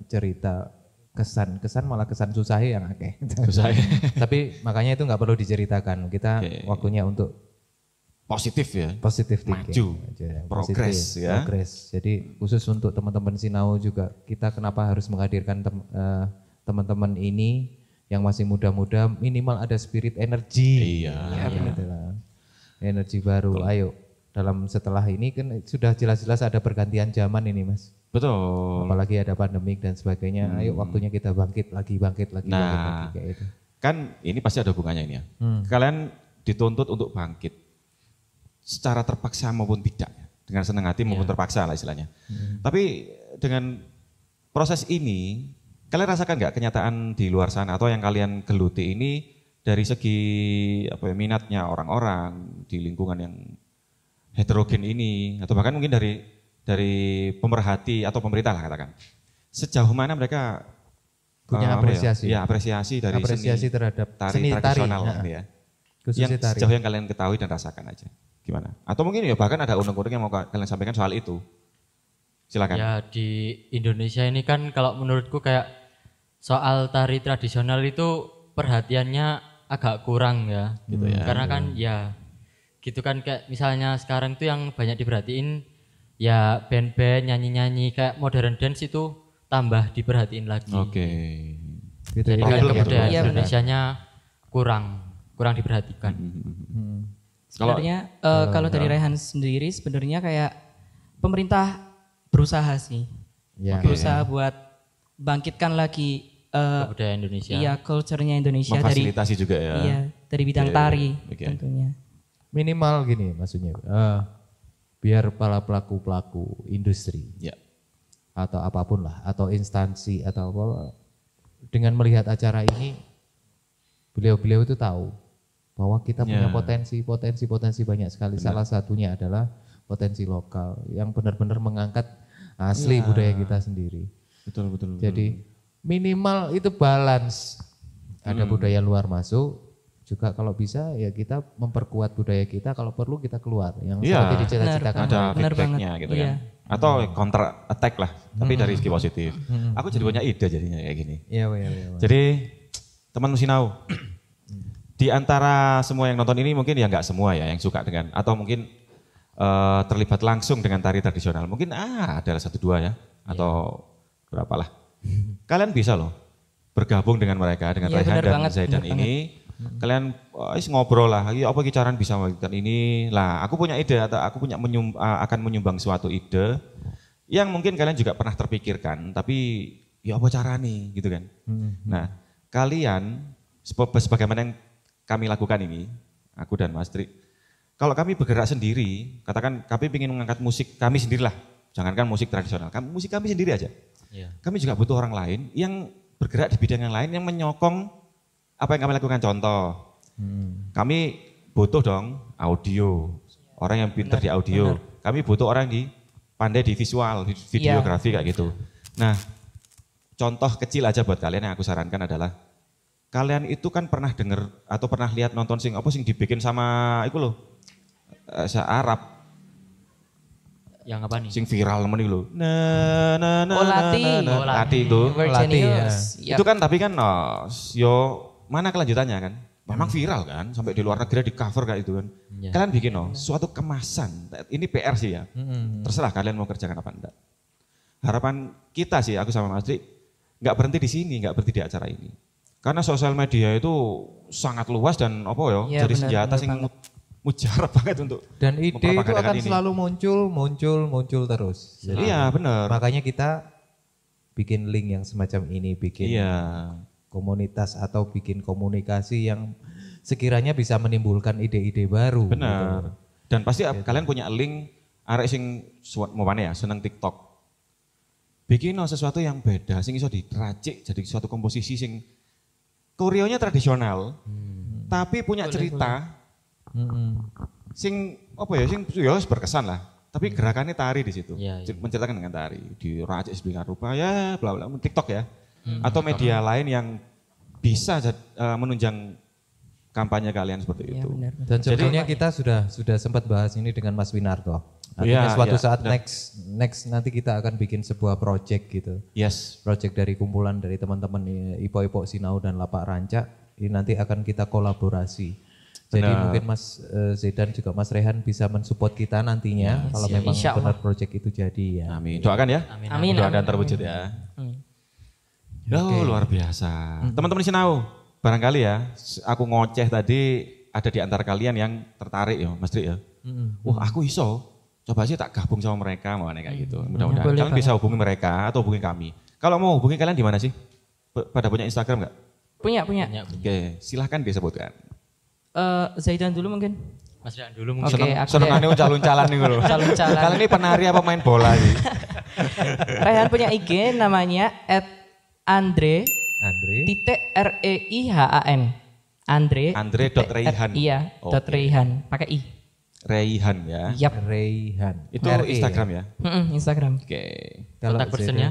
[SPEAKER 4] cerita kesan malah kesan susah yang akeh.
[SPEAKER 3] Susah.
[SPEAKER 4] Tapi makanya itu nggak perlu diceritakan. Kita waktunya untuk
[SPEAKER 3] positif ya.
[SPEAKER 4] Positif
[SPEAKER 3] maju. Progres ya.
[SPEAKER 4] Progres. Jadi khusus untuk teman-teman Sinau juga kita kenapa harus menghadirkan teman-teman ini yang masih muda-muda minimal ada spirit energi.
[SPEAKER 3] Iya.
[SPEAKER 4] Energi baru. Betul. Ayo setelah ini kan sudah jelas-jelas ada pergantian zaman ini Mas.
[SPEAKER 3] Betul.
[SPEAKER 4] Apalagi ada pandemik dan sebagainya. Ayo waktunya kita bangkit lagi.
[SPEAKER 3] Nah,
[SPEAKER 4] kayak itu.
[SPEAKER 3] Kan ini pasti ada hubungannya ini ya. Kalian dituntut untuk bangkit secara terpaksa maupun tidak, dengan senang hati maupun terpaksa lah istilahnya. Tapi dengan proses ini, kalian rasakan nggak kenyataan di luar sana atau yang kalian geluti ini dari segi minatnya orang-orang di lingkungan yang heterogen ini, atau bahkan mungkin dari pemerhati atau pemerintah lah katakan. Sejauh mana mereka
[SPEAKER 4] punya apresiasi?
[SPEAKER 3] Apresiasi dari
[SPEAKER 4] terhadap
[SPEAKER 3] tari tradisional ya.
[SPEAKER 4] Khususnya
[SPEAKER 3] Yang sejauh yang kalian ketahui dan rasakan aja. Gimana? Atau mungkin ya bahkan ada unek-unek yang mau kalian sampaikan soal itu. Silakan.
[SPEAKER 5] Ya di Indonesia ini kan kalau menurutku kayak soal tari tradisional itu perhatiannya agak kurang ya.
[SPEAKER 3] Gitu ya.
[SPEAKER 5] Karena kan ya gitu kan kayak misalnya sekarang tuh yang banyak diperhatiin ya band-band nyanyi-nyanyi kayak modern dance itu tambah diperhatiin lagi.
[SPEAKER 3] Oke.
[SPEAKER 4] Gitu
[SPEAKER 5] Jadi
[SPEAKER 4] ya.
[SPEAKER 5] kan kebudayaan
[SPEAKER 7] Iya, benar.
[SPEAKER 5] Indonesianya kurang diperhatikan.
[SPEAKER 3] Kalau
[SPEAKER 7] Sebenarnya kalau dari Rehan sendiri sebenarnya kayak pemerintah berusaha sih.
[SPEAKER 4] Ya.
[SPEAKER 7] Berusaha buat bangkitkan lagi
[SPEAKER 5] Kebudayaan Indonesia.
[SPEAKER 7] iya culture-nya Indonesia dari
[SPEAKER 3] memfasilitasi juga ya.
[SPEAKER 7] iya dari bidang
[SPEAKER 3] Oke,
[SPEAKER 7] tari
[SPEAKER 3] oke.
[SPEAKER 7] tentunya.
[SPEAKER 4] Minimal gini maksudnya, biar para pelaku-pelaku industri
[SPEAKER 3] Ya.
[SPEAKER 4] atau apapun lah, atau instansi atau apa, dengan melihat acara ini, beliau-beliau itu tahu bahwa kita punya
[SPEAKER 3] Ya.
[SPEAKER 4] potensi banyak sekali. Salah satunya adalah potensi lokal yang benar-benar mengangkat asli budaya kita sendiri.
[SPEAKER 3] Betul.
[SPEAKER 4] Jadi minimal itu balance. Ada budaya luar masuk, juga kalau bisa ya kita memperkuat budaya kita, kalau perlu kita keluar. Yang
[SPEAKER 3] Iya.
[SPEAKER 4] seperti dicita-citakan.
[SPEAKER 3] Ada
[SPEAKER 7] Benar
[SPEAKER 3] feedbacknya
[SPEAKER 7] banget.
[SPEAKER 3] gitu
[SPEAKER 7] Iya.
[SPEAKER 3] kan. Atau counter attack lah, tapi dari segi positif. Aku jadi punya ide jadinya kayak gini.
[SPEAKER 4] Iya.
[SPEAKER 3] Jadi teman Musinau, di antara semua yang nonton ini mungkin ya nggak semua ya yang suka dengan, atau mungkin terlibat langsung dengan tari tradisional. Mungkin ada 1-2 ya, atau berapalah. Kalian bisa loh bergabung dengan mereka, dengan
[SPEAKER 7] Iya,
[SPEAKER 3] Rehan
[SPEAKER 7] benar
[SPEAKER 3] dan
[SPEAKER 7] banget,
[SPEAKER 3] Zaidan
[SPEAKER 7] benar
[SPEAKER 3] ini. Kalian ngobrol lah, ya apa caranya bisa melakukan ini. Lah, aku punya ide atau aku punya akan menyumbang suatu ide yang mungkin kalian juga pernah terpikirkan, tapi ya apa cara nih gitu kan. Nah, kalian sebagaimana yang kami lakukan ini, aku dan Mas Tri, kalau kami bergerak sendiri, katakan kami ingin mengangkat musik kami sendirilah, jangankan musik tradisional, musik kami sendiri aja.
[SPEAKER 5] Iya.
[SPEAKER 3] Kami juga butuh orang lain yang bergerak di bidang yang lain yang menyokong apa yang kami lakukan. Contoh, kami butuh dong audio, orang yang pintar di audio. Kami butuh orang di pandai di visual, di videografi kayak gitu. Nah, contoh kecil aja buat kalian yang aku sarankan adalah kalian itu kan pernah dengar atau pernah lihat nonton sing dibikin sama iku loh, Arab.
[SPEAKER 5] Yang apa nih?
[SPEAKER 3] Sing viral temen itu.
[SPEAKER 7] Lati.
[SPEAKER 3] Lati itu.
[SPEAKER 7] Virginius. Yap.
[SPEAKER 3] Itu kan tapi kan yo mana kelanjutannya kan? Memang viral kan, sampai di luar negeri di cover kayak itu kan. Kalian bikin suatu kemasan. Ini PR sih ya. Terserah kalian mau kerjakan apa enggak. Harapan kita sih, aku sama Mas Dri, nggak berhenti di sini, nggak berhenti di acara ini. Karena sosial media itu sangat luas dan apa ya,
[SPEAKER 7] Iya,
[SPEAKER 3] jadi
[SPEAKER 7] benar,
[SPEAKER 3] senjata
[SPEAKER 7] benar
[SPEAKER 3] sing
[SPEAKER 7] banget.
[SPEAKER 3] mujarab banget untuk
[SPEAKER 4] Dan ide itu
[SPEAKER 3] mempropagandakan
[SPEAKER 4] akan
[SPEAKER 3] ini.
[SPEAKER 4] selalu muncul terus. Jadi
[SPEAKER 3] Iya benar.
[SPEAKER 4] makanya kita bikin link yang semacam ini, bikin
[SPEAKER 3] Iya.
[SPEAKER 4] komunitas atau bikin komunikasi yang sekiranya bisa menimbulkan ide-ide baru.
[SPEAKER 3] Benar.
[SPEAKER 4] gitu.
[SPEAKER 3] Dan pasti kalian punya link arek sing mau mana ya, seneng TikTok. Bikin sesuatu yang beda, sing iso diracik jadi suatu komposisi sing koreonya tradisional, tapi punya cerita sing apa ya, sing ya berkesan lah. Tapi gerakannya tari di situ,
[SPEAKER 5] Iya, iya.
[SPEAKER 3] menceritakan dengan tari, diracik sedemikian rupa ya, bla bla, TikTok ya, atau media lain yang bisa menunjang kampanye kalian seperti
[SPEAKER 7] Iya,
[SPEAKER 3] itu.
[SPEAKER 7] benar.
[SPEAKER 4] Dan sebetulnya kita sudah sempat bahas ini dengan Mas Winarto. Artinya
[SPEAKER 3] Iya,
[SPEAKER 4] suatu
[SPEAKER 3] iya,
[SPEAKER 4] saat
[SPEAKER 3] benar.
[SPEAKER 4] next nanti kita akan bikin sebuah project gitu.
[SPEAKER 3] Yes.
[SPEAKER 4] Project dari kumpulan dari teman-teman Ipo-Ipo Sinau dan Lapak Rancak. Ini nanti akan kita kolaborasi. Jadi
[SPEAKER 3] Benar.
[SPEAKER 4] mungkin Mas Zaidan juga Mas Rehan bisa mensupport kita nantinya kalau memang
[SPEAKER 7] Insya Allah.
[SPEAKER 4] benar project itu jadi ya.
[SPEAKER 3] Amin. Doakan ya.
[SPEAKER 7] Amin,
[SPEAKER 3] Doakan
[SPEAKER 7] amin.
[SPEAKER 3] terwujud ya.
[SPEAKER 7] Amin.
[SPEAKER 3] Oh, luar biasa. Teman-teman di Sinau, barangkali ya, aku ngoceh tadi ada di antara kalian yang tertarik ya, Mas Dri ya. Wah, aku iso. Coba sih tak gabung sama mereka, mau kayak gitu. Mudah-mudahan
[SPEAKER 7] boleh
[SPEAKER 3] kalian bisa hubungi mereka atau hubungi kami. Kalau mau hubungi kalian di mana sih? Pada punya Instagram nggak?
[SPEAKER 7] Punya.
[SPEAKER 3] Oke, silahkan disebutkan.
[SPEAKER 7] Zaidan dulu mungkin.
[SPEAKER 5] Mas Rian dulu mungkin.
[SPEAKER 7] Oke, aku
[SPEAKER 3] Senengannya calon-calon nih loh.
[SPEAKER 7] Calon-calon.
[SPEAKER 3] Kalian ini penari apa main bola sih?
[SPEAKER 7] Rehan punya IG namanya @andre
[SPEAKER 4] Andre.
[SPEAKER 7] @reihan. Andre.
[SPEAKER 3] Andre.reihan.
[SPEAKER 7] Iya,
[SPEAKER 3] Oke.
[SPEAKER 7] .reihan. Pakai i.
[SPEAKER 3] Reihan ya.
[SPEAKER 7] Yap.
[SPEAKER 4] Rehan.
[SPEAKER 3] Itu
[SPEAKER 4] RE
[SPEAKER 3] Instagram ya.
[SPEAKER 7] Instagram.
[SPEAKER 3] Oke.
[SPEAKER 4] Kalau
[SPEAKER 5] Kontak personnya?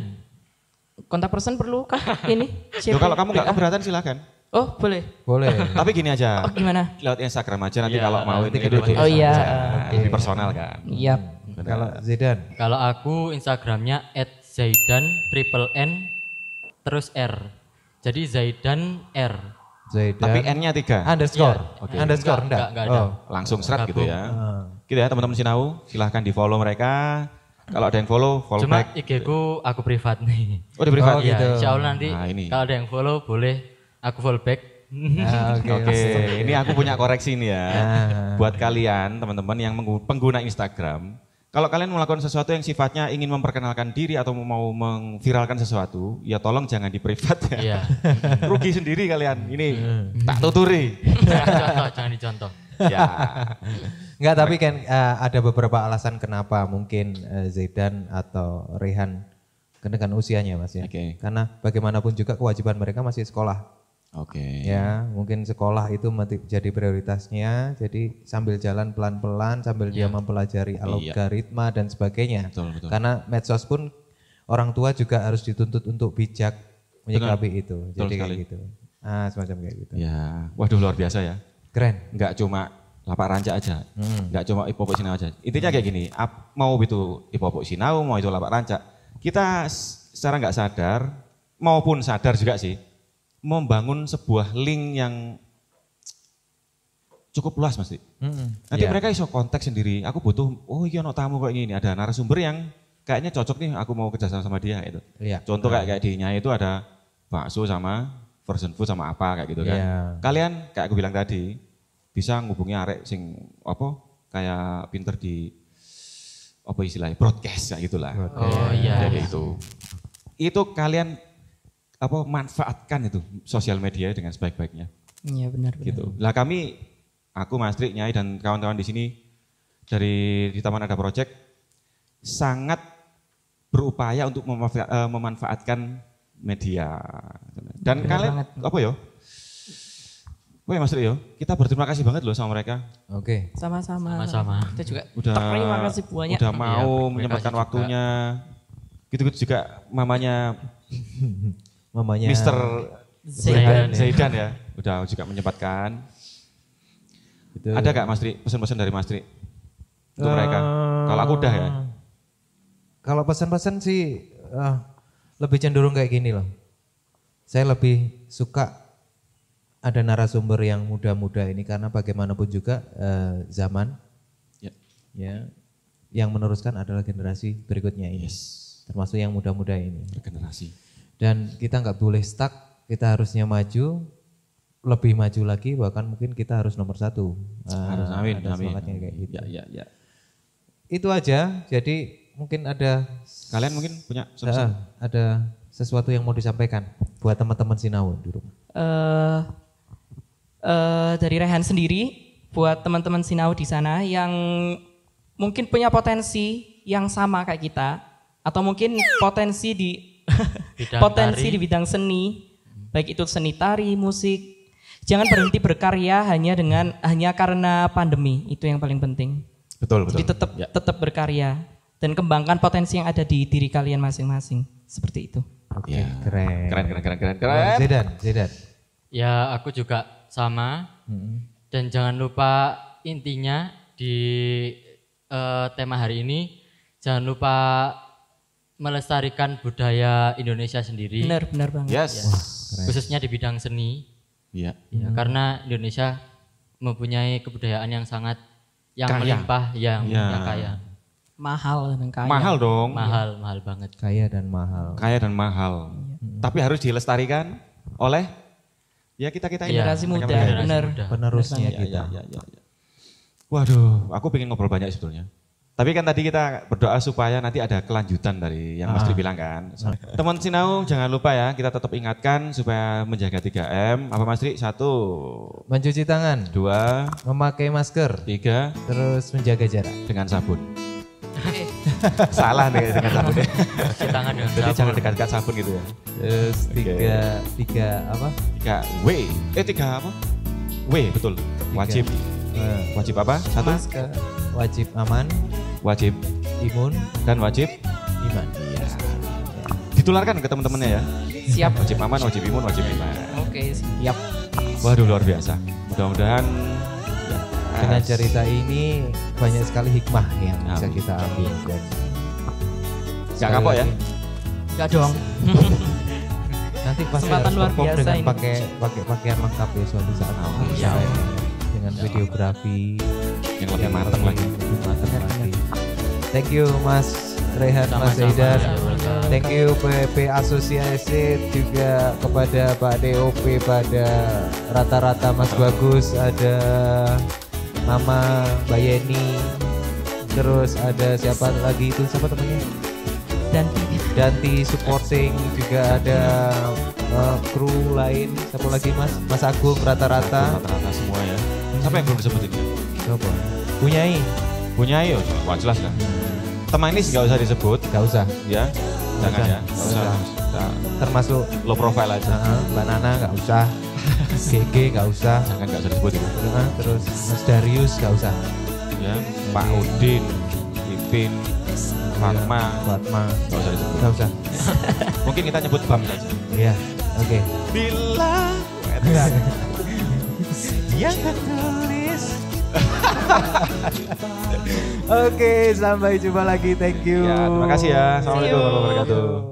[SPEAKER 7] Kontak person perlu kah? Ini.
[SPEAKER 3] Loh, kalau kamu nggak keberatan silakan.
[SPEAKER 7] Oh boleh.
[SPEAKER 4] Boleh.
[SPEAKER 3] Tapi gini aja.
[SPEAKER 7] Oh gimana?
[SPEAKER 3] Lewat Instagram aja nanti
[SPEAKER 5] Iya,
[SPEAKER 3] kalau mau
[SPEAKER 5] nanti
[SPEAKER 3] itu
[SPEAKER 5] kedua
[SPEAKER 3] di
[SPEAKER 7] Oh iya.
[SPEAKER 3] Instagram. Lebih personal kan.
[SPEAKER 7] Iya.
[SPEAKER 4] Kalau Zidan,
[SPEAKER 5] Kalau aku Instagramnya @zaidan triple N terus R. Jadi Zaidan R.
[SPEAKER 4] Zaidan.
[SPEAKER 3] Tapi N-nya 3.
[SPEAKER 4] Underscore.
[SPEAKER 5] Iya, oke.
[SPEAKER 4] Underscore enggak?
[SPEAKER 5] Enggak ada.
[SPEAKER 4] Oh.
[SPEAKER 3] Langsung serat gitu ya.
[SPEAKER 4] Ah.
[SPEAKER 3] Gitu ya teman-teman Sinau, silahkan di follow mereka. Kalau ada yang follow
[SPEAKER 5] Cuma
[SPEAKER 3] back.
[SPEAKER 5] IG ku aku privat nih.
[SPEAKER 3] Oh di privat.
[SPEAKER 4] Oh, gitu.
[SPEAKER 5] Ya, insya Allah nanti
[SPEAKER 3] Nah, ini.
[SPEAKER 5] kalau ada yang follow boleh aku follow back.
[SPEAKER 4] Ah,
[SPEAKER 3] Oke, ini aku punya koreksi nih ya.
[SPEAKER 4] Ah.
[SPEAKER 3] Buat kalian teman-teman yang pengguna Instagram, kalau kalian melakukan sesuatu yang sifatnya ingin memperkenalkan diri atau mau memviralkan sesuatu, ya tolong jangan di privat ya.
[SPEAKER 5] Iya.
[SPEAKER 3] Rugi sendiri kalian. Ini tak tuturi.
[SPEAKER 5] Jangan dicontoh.
[SPEAKER 3] Ya.
[SPEAKER 4] Enggak, tapi kan ada beberapa alasan kenapa mungkin Zaidan atau Rehan dengan usianya Mas ya.
[SPEAKER 3] Oke.
[SPEAKER 4] Karena bagaimanapun juga kewajiban mereka masih sekolah.
[SPEAKER 3] Oke.
[SPEAKER 4] Ya, mungkin sekolah itu jadi prioritasnya. Jadi sambil jalan pelan-pelan sambil dia mempelajari algoritma dan sebagainya.
[SPEAKER 3] Betul, betul.
[SPEAKER 4] Karena medsos pun orang tua juga harus dituntut untuk bijak menyikapi itu.
[SPEAKER 3] Betul
[SPEAKER 4] Jadi kayak
[SPEAKER 3] sekali.
[SPEAKER 4] gitu. Semacam kayak gitu.
[SPEAKER 3] Ya, waduh luar biasa ya.
[SPEAKER 4] Keren.
[SPEAKER 3] Enggak cuma lapak rancak aja, enggak cuma ipopok sinau aja. Intinya kayak gini, mau itu ipopok sinau, mau itu lapak rancak, kita secara nggak sadar maupun sadar juga sih, membangun sebuah link yang cukup luas Mas. Nanti mereka iso kontak sendiri, aku butuh, oh iya no tamu kok ini, ada narasumber yang kayaknya cocok nih, aku mau kerjasama sama dia itu.
[SPEAKER 4] Iya.
[SPEAKER 3] Contoh kayak di Nyai itu ada bakso sama frozen food sama apa kayak gitu kan.
[SPEAKER 4] Iya.
[SPEAKER 3] Kalian kayak aku bilang tadi bisa ngubungi arek sing apa kayak pinter di apa istilahnya broadcast kayak gitulah.
[SPEAKER 5] Oh iya.
[SPEAKER 3] Kayak gitu. Itu kalian apa manfaatkan itu sosial media dengan sebaik-baiknya
[SPEAKER 7] Iya benar.
[SPEAKER 3] gitu. Lah kami aku Mas Trik, Nyai dan kawan-kawan di sini dari di Taman Ada Project sangat berupaya untuk memanfaatkan media. Dan kalian apa ya? Oh ya Mas Rio, kita berterima kasih banget loh sama mereka.
[SPEAKER 4] Oke.
[SPEAKER 7] Sama-sama.
[SPEAKER 5] Sama-sama.
[SPEAKER 7] Kita juga
[SPEAKER 3] Udah
[SPEAKER 7] terima kasih banyak.
[SPEAKER 3] udah mau
[SPEAKER 5] Iya,
[SPEAKER 3] menyempatkan
[SPEAKER 5] terima kasih
[SPEAKER 3] waktunya. Gitu-gitu juga mamanya
[SPEAKER 4] Mamanya
[SPEAKER 3] Mr.
[SPEAKER 5] Zaidan.
[SPEAKER 3] Zaidan ya, udah juga menyempatkan.
[SPEAKER 4] Itu.
[SPEAKER 3] Ada gak Mas Tri, pesan-pesan dari Mas Tri untuk mereka? Kalau aku udah ya.
[SPEAKER 4] Kalau pesan-pesan sih lebih cenderung kayak gini loh. Saya lebih suka ada narasumber yang muda-muda ini karena bagaimanapun juga zaman
[SPEAKER 3] Ya.
[SPEAKER 4] ya yang meneruskan adalah generasi berikutnya ini. Termasuk yang muda-muda ini.
[SPEAKER 3] Regenerasi.
[SPEAKER 4] Dan kita nggak boleh stuck, kita harusnya maju, lebih maju lagi, bahkan mungkin kita harus nomor 1.
[SPEAKER 3] Harus amin,
[SPEAKER 4] ada
[SPEAKER 3] amin.
[SPEAKER 4] semangatnya kayak gitu.
[SPEAKER 3] Ya.
[SPEAKER 4] Itu aja, jadi mungkin ada
[SPEAKER 3] Kalian mungkin punya pesan-pesan?
[SPEAKER 4] ada sesuatu yang mau disampaikan buat teman-teman Sinau di rumah.
[SPEAKER 7] Dari Rehan sendiri buat teman-teman Sinau di sana yang mungkin punya potensi yang sama kayak kita atau mungkin potensi di
[SPEAKER 5] Bidang
[SPEAKER 7] potensi
[SPEAKER 5] tari.
[SPEAKER 7] di bidang seni, baik itu seni tari, musik. Jangan berhenti berkarya hanya karena pandemi, itu yang paling penting.
[SPEAKER 3] Betul.
[SPEAKER 7] Jadi tetap berkarya dan kembangkan potensi yang ada di diri kalian masing-masing. Seperti itu.
[SPEAKER 4] Oke,
[SPEAKER 3] Ya.
[SPEAKER 4] keren.
[SPEAKER 3] Keren.
[SPEAKER 4] Zedan.
[SPEAKER 5] Ya aku juga sama. Dan jangan lupa intinya di tema hari ini jangan lupa melestarikan budaya Indonesia sendiri.
[SPEAKER 7] Benar banget.
[SPEAKER 3] Yes.
[SPEAKER 5] Khususnya di bidang seni.
[SPEAKER 3] Iya.
[SPEAKER 5] Ya, karena Indonesia mempunyai kebudayaan yang sangat
[SPEAKER 3] Kaya.
[SPEAKER 5] melimpah, yang
[SPEAKER 3] Ya.
[SPEAKER 5] kaya.
[SPEAKER 7] Mahal dan kaya.
[SPEAKER 3] Mahal dong.
[SPEAKER 5] Mahal banget.
[SPEAKER 4] Kaya dan mahal.
[SPEAKER 3] Kaya dan mahal. Tapi harus dilestarikan oleh ya kita-kita ini.
[SPEAKER 7] Generasi muda,
[SPEAKER 3] Mereka-mereka.
[SPEAKER 7] benar.
[SPEAKER 4] Penerusnya
[SPEAKER 3] Ya,
[SPEAKER 4] kita.
[SPEAKER 3] ya. Waduh, aku pengen ngobrol banyak sebetulnya. Tapi kan tadi kita berdoa supaya nanti ada kelanjutan dari yang Mas Tri bilang kan. Teman Sinau jangan lupa ya, kita tetap ingatkan supaya menjaga 3M. Apa Mas Tri? 1,
[SPEAKER 4] Mencuci tangan,
[SPEAKER 3] 2,
[SPEAKER 4] memakai masker,
[SPEAKER 3] 3
[SPEAKER 4] terus menjaga jarak.
[SPEAKER 3] dengan sabun. Salah nih dengan sabun.
[SPEAKER 5] Cuci tangan dengan
[SPEAKER 3] Jadi
[SPEAKER 5] sabun.
[SPEAKER 3] jangan dekat-dekat sabun gitu ya.
[SPEAKER 4] Terus tiga apa?
[SPEAKER 3] 3 W. 3 apa? W, betul. Wajib. Wajib apa? 1,
[SPEAKER 4] Masker, wajib aman,
[SPEAKER 3] wajib
[SPEAKER 4] imun,
[SPEAKER 3] dan wajib
[SPEAKER 4] iman.
[SPEAKER 3] iya. Ditularkan ke teman-temannya ya.
[SPEAKER 7] Siap.
[SPEAKER 3] Wajib aman, wajib imun, wajib iman.
[SPEAKER 7] Oke, siap.
[SPEAKER 3] Waduh luar biasa. Mudah-mudahan
[SPEAKER 4] dengan cerita ini banyak sekali hikmah yang bisa kita ambil. Dan
[SPEAKER 3] gak kapok ya?
[SPEAKER 7] Enggak dong.
[SPEAKER 4] nanti pasti
[SPEAKER 7] Kesempatan
[SPEAKER 4] harus
[SPEAKER 7] luar
[SPEAKER 4] perform
[SPEAKER 7] biasa
[SPEAKER 4] dengan
[SPEAKER 7] ini.
[SPEAKER 4] pakai pakaian lengkap ya suatu saat.
[SPEAKER 3] Iya.
[SPEAKER 4] Dengan videografi
[SPEAKER 3] Yang lebih matang lagi.
[SPEAKER 4] lebih matang lagi. Thank you Mas Rehan, Mas
[SPEAKER 5] Sama-sama.
[SPEAKER 4] Zaidan.
[SPEAKER 5] Ya, welcome.
[SPEAKER 4] Thank you PP Asosiasi, juga kepada Pak DOP, pada rata-rata Mas Bagus, ada Mama Mbak Yeni, terus ada siapa lagi itu, siapa temannya? Danti supporting, juga ada kru lain, siapa lagi Mas Agung, rata-rata.
[SPEAKER 3] Rata-rata semua ya. Siapa yang belum disebutin?
[SPEAKER 4] Coba. Punyai.
[SPEAKER 3] Punya yo, wah jelas lah. Teman ini nggak usah disebut,
[SPEAKER 4] Gak usah.
[SPEAKER 3] ya. Jangan
[SPEAKER 4] usah.
[SPEAKER 3] ya, nggak usah. Nah,
[SPEAKER 4] Termasuk
[SPEAKER 3] low profile aja.
[SPEAKER 4] Mbak Nana gak usah. GG gak usah.
[SPEAKER 3] Jangan nggak usah disebut itu.
[SPEAKER 4] Terus Mas Darius gak usah.
[SPEAKER 3] Ya, Pak Udin, Ipin, Fatma, nggak usah disebut.
[SPEAKER 4] Gak usah.
[SPEAKER 3] Mungkin kita nyebut Bam saja.
[SPEAKER 4] Iya, oke.
[SPEAKER 3] Bila
[SPEAKER 4] Yang tertulis. Oke, sampai jumpa lagi. Thank you.
[SPEAKER 3] Ya, terima kasih ya. Assalamualaikum warahmatullahi wabarakatuh.